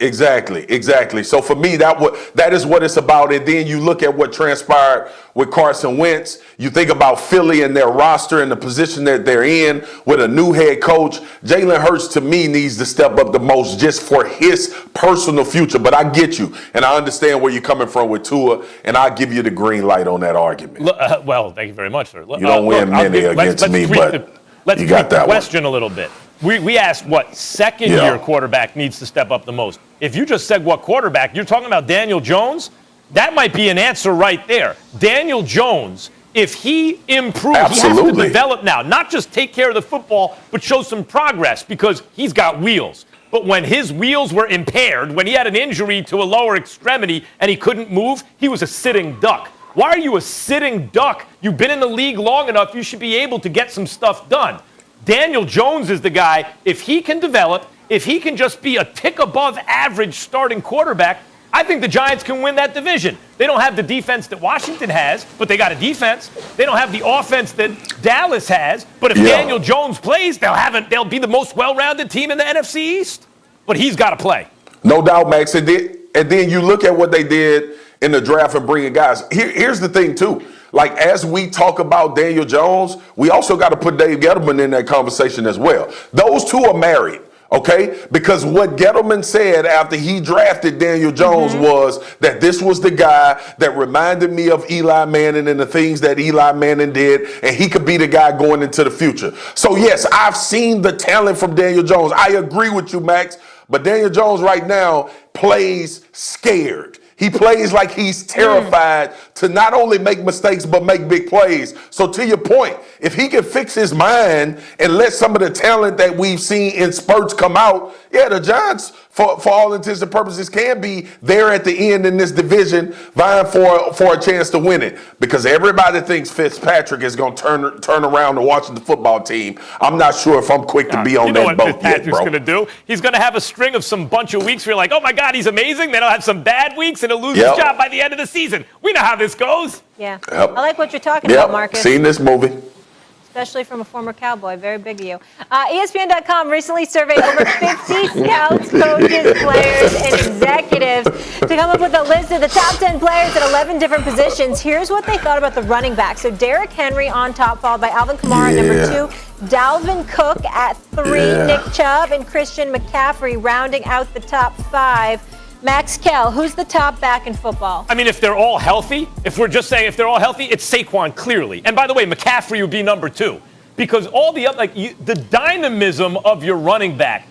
Exactly. So for me, that is what it's about. And then you look at what transpired with Carson Wentz. You think about Philly and their roster and the position that they're in with a new head coach. Jalen Hurts, to me, needs to step up the most just for his personal future. But I get you, and I understand where you're coming from with Tua, and I'll give you the green light on that argument. Well, thank you very much, sir. You don't win many against me, but let's you got that question a little bit. We asked what second-year quarterback needs to step up the most. If you just said what quarterback, you're talking about Daniel Jones, that might be an answer right there. Daniel Jones, if he improves, he has to develop now, not just take care of the football, but show some progress because he's got wheels. But when his wheels were impaired, when he had an injury to a lower extremity and he couldn't move, he was a sitting duck. Why are you a sitting duck? You've been in the league long enough, you should be able to get some stuff done. Daniel Jones is the guy, if he can develop, if he can just be a tick above average starting quarterback, I think the Giants can win that division. They don't have the defense that Washington has, but they got a defense. They don't have the offense that Dallas has, but if Daniel Jones plays, they'll be the most well-rounded team in the NFC East. But he's got to play. No doubt, Max. And then you look at what they did in the draft and bringing guys. Here's the thing, too. Like, as we talk about Daniel Jones, we also got to put Dave Gettleman in that conversation as well. Those two are married. Okay, because what Gettleman said after he drafted Daniel Jones was that this was the guy that reminded me of Eli Manning and the things that Eli Manning did, and he could be the guy going into the future. So, yes, I've seen the talent from Daniel Jones. I agree with you, Max, but Daniel Jones right now plays scared. He plays like he's terrified to not only make mistakes, but make big plays. So to your point, if he can fix his mind and let some of the talent that we've seen in spurts come out, the Giants, for all intents and purposes, can be there at the end in this division, vying for a chance to win it. Because everybody thinks Fitzpatrick is going to turn around the Washington football team. I'm not sure if I'm quick to be on that boat yet, bro. Fitzpatrick's going to do? He's going to have a string of some bunch of weeks where you're like, oh my God, he's amazing. Then he'll have some bad weeks and he'll lose his job by the end of the season. We know how this goes. Yeah. I like what you're talking about, Marcus. Seen this movie. Especially from a former Cowboy. Very big of you. ESPN.com recently surveyed over 50 scouts, coaches, players, and executives to come up with a list of the top 10 players at 11 different positions. Here's what they thought about the running back. So Derrick Henry on top, followed by Alvin Kamara at number 2. Dalvin Cook at 3. Nick Chubb and Christian McCaffrey rounding out the top 5. Max Kell, who's the top back in football? I mean, if they're all healthy, if we're just saying if they're all healthy, it's Saquon clearly. And by the way, McCaffrey would be number 2 because all the the dynamism of your running back,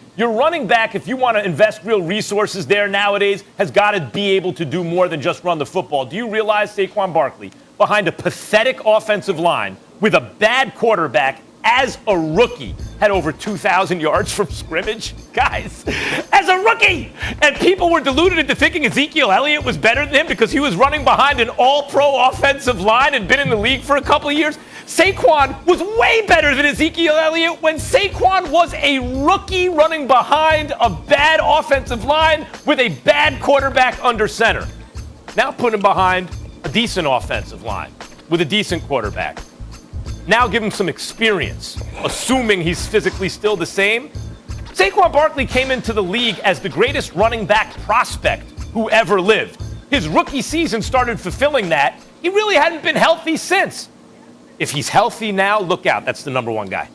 if you want to invest real resources there nowadays, has got to be able to do more than just run the football. Do you realize Saquon Barkley, behind a pathetic offensive line with a bad quarterback, as a rookie, had over 2,000 yards from scrimmage? Guys, as a rookie! And people were deluded into thinking Ezekiel Elliott was better than him because he was running behind an all-pro offensive line and been in the league for a couple of years. Saquon was way better than Ezekiel Elliott when Saquon was a rookie running behind a bad offensive line with a bad quarterback under center. Now put him behind a decent offensive line with a decent quarterback. Now give him some experience, assuming he's physically still the same. Saquon Barkley came into the league as the greatest running back prospect who ever lived. His rookie season started fulfilling that. He really hadn't been healthy since. If he's healthy now, look out. That's the number 1 guy.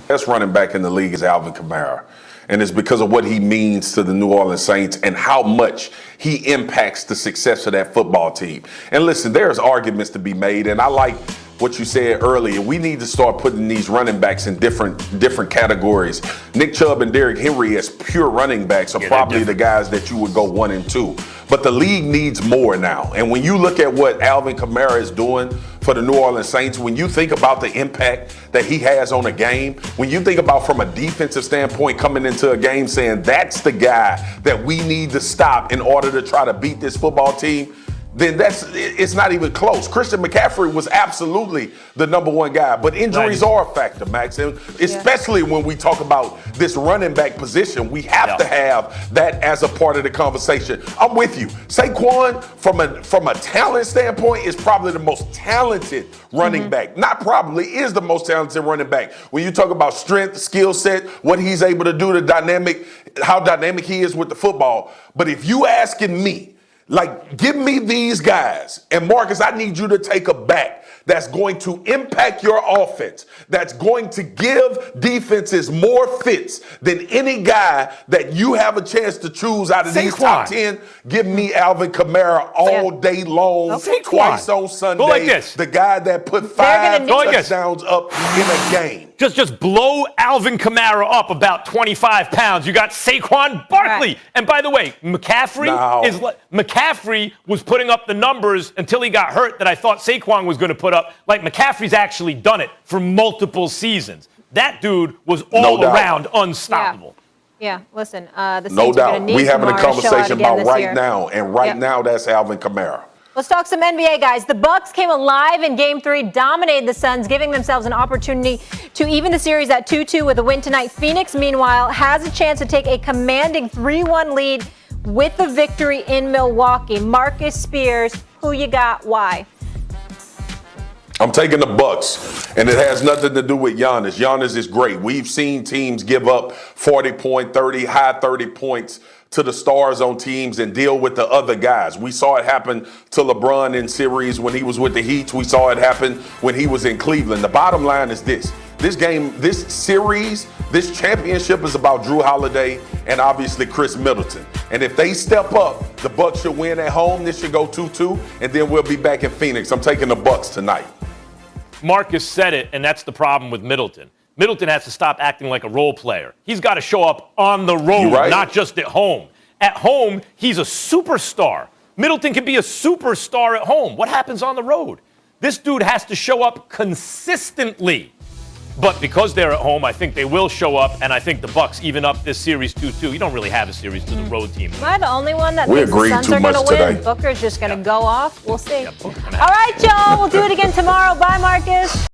Best running back in the league is Alvin Kamara. And it's because of what he means to the New Orleans Saints and how much he impacts the success of that football team. And listen, there's arguments to be made, and I like what you said earlier. We need to start putting these running backs in different categories. Nick Chubb and Derrick Henry as pure running backs are probably the guys that you would go 1 and 2. But the league needs more now. And when you look at what Alvin Kamara is doing for the New Orleans Saints, when you think about the impact that he has on a game, when you think about from a defensive standpoint coming into a game saying that's the guy that we need to stop in order to try to beat this football team, then it's not even close. Christian McCaffrey was absolutely the number 1 guy, but injuries are a factor, Max, and especially when we talk about this running back position, we have to have that as a part of the conversation. I'm with you. Saquon, from a talent standpoint, is probably the most talented running back. Not probably, is the most talented running back. When you talk about strength, skill set, what he's able to do, how dynamic he is with the football. But if you asking me, like, give me these guys. And Marcus, I need you to take a back that's going to impact your offense, that's going to give defenses more fits than any guy that you have a chance to choose out of these top 10. Give me Alvin Kamara all day long, twice on Sunday. Go like this. The guy that put 5 touchdowns up in a game. just blow Alvin Kamara up about 25 pounds. You got Saquon Barkley. Right. And by the way, McCaffrey was putting up the numbers until he got hurt that I thought Saquon was going to put up. Like, McCaffrey's actually done it for multiple seasons. That dude was all around unstoppable. Yeah, listen, the Saints No are going to doubt. need We having a Kamara to show out conversation again about this right year. now, and right now that's Alvin Kamara. Let's talk some NBA, guys. The Bucks came alive in Game 3, dominated the Suns, giving themselves an opportunity to even the series at 2-2 with a win tonight. Phoenix, meanwhile, has a chance to take a commanding 3-1 lead with the victory in Milwaukee. Marcus Spears, who you got? Why? I'm taking the Bucks, and it has nothing to do with Giannis. Giannis is great. We've seen teams give up 40-point, 30, high 30 points to the stars on teams and deal with the other guys. We saw it happen to LeBron in series when he was with the Heat. We saw it happen when he was in Cleveland. The bottom line is this game, this series, this championship is about Drew Holiday and obviously Chris Middleton. And if they step up, the Bucks should win at home. This should go 2-2, and then we'll be back in Phoenix. I'm taking the Bucks tonight. Marcus said it, and that's the problem with Middleton. Middleton has to stop acting like a role player. He's got to show up on the road, not just at home. At home, he's a superstar. Middleton can be a superstar at home. What happens on the road? This dude has to show up consistently. But because they're at home, I think they will show up, and I think the Bucks even up this series 2-2. You don't really have a series to the road team. Am I the only one that thinks the Suns are going to win? Booker's just going to go off? We'll see. All right, y'all. We'll do it again tomorrow. Bye, Marcus.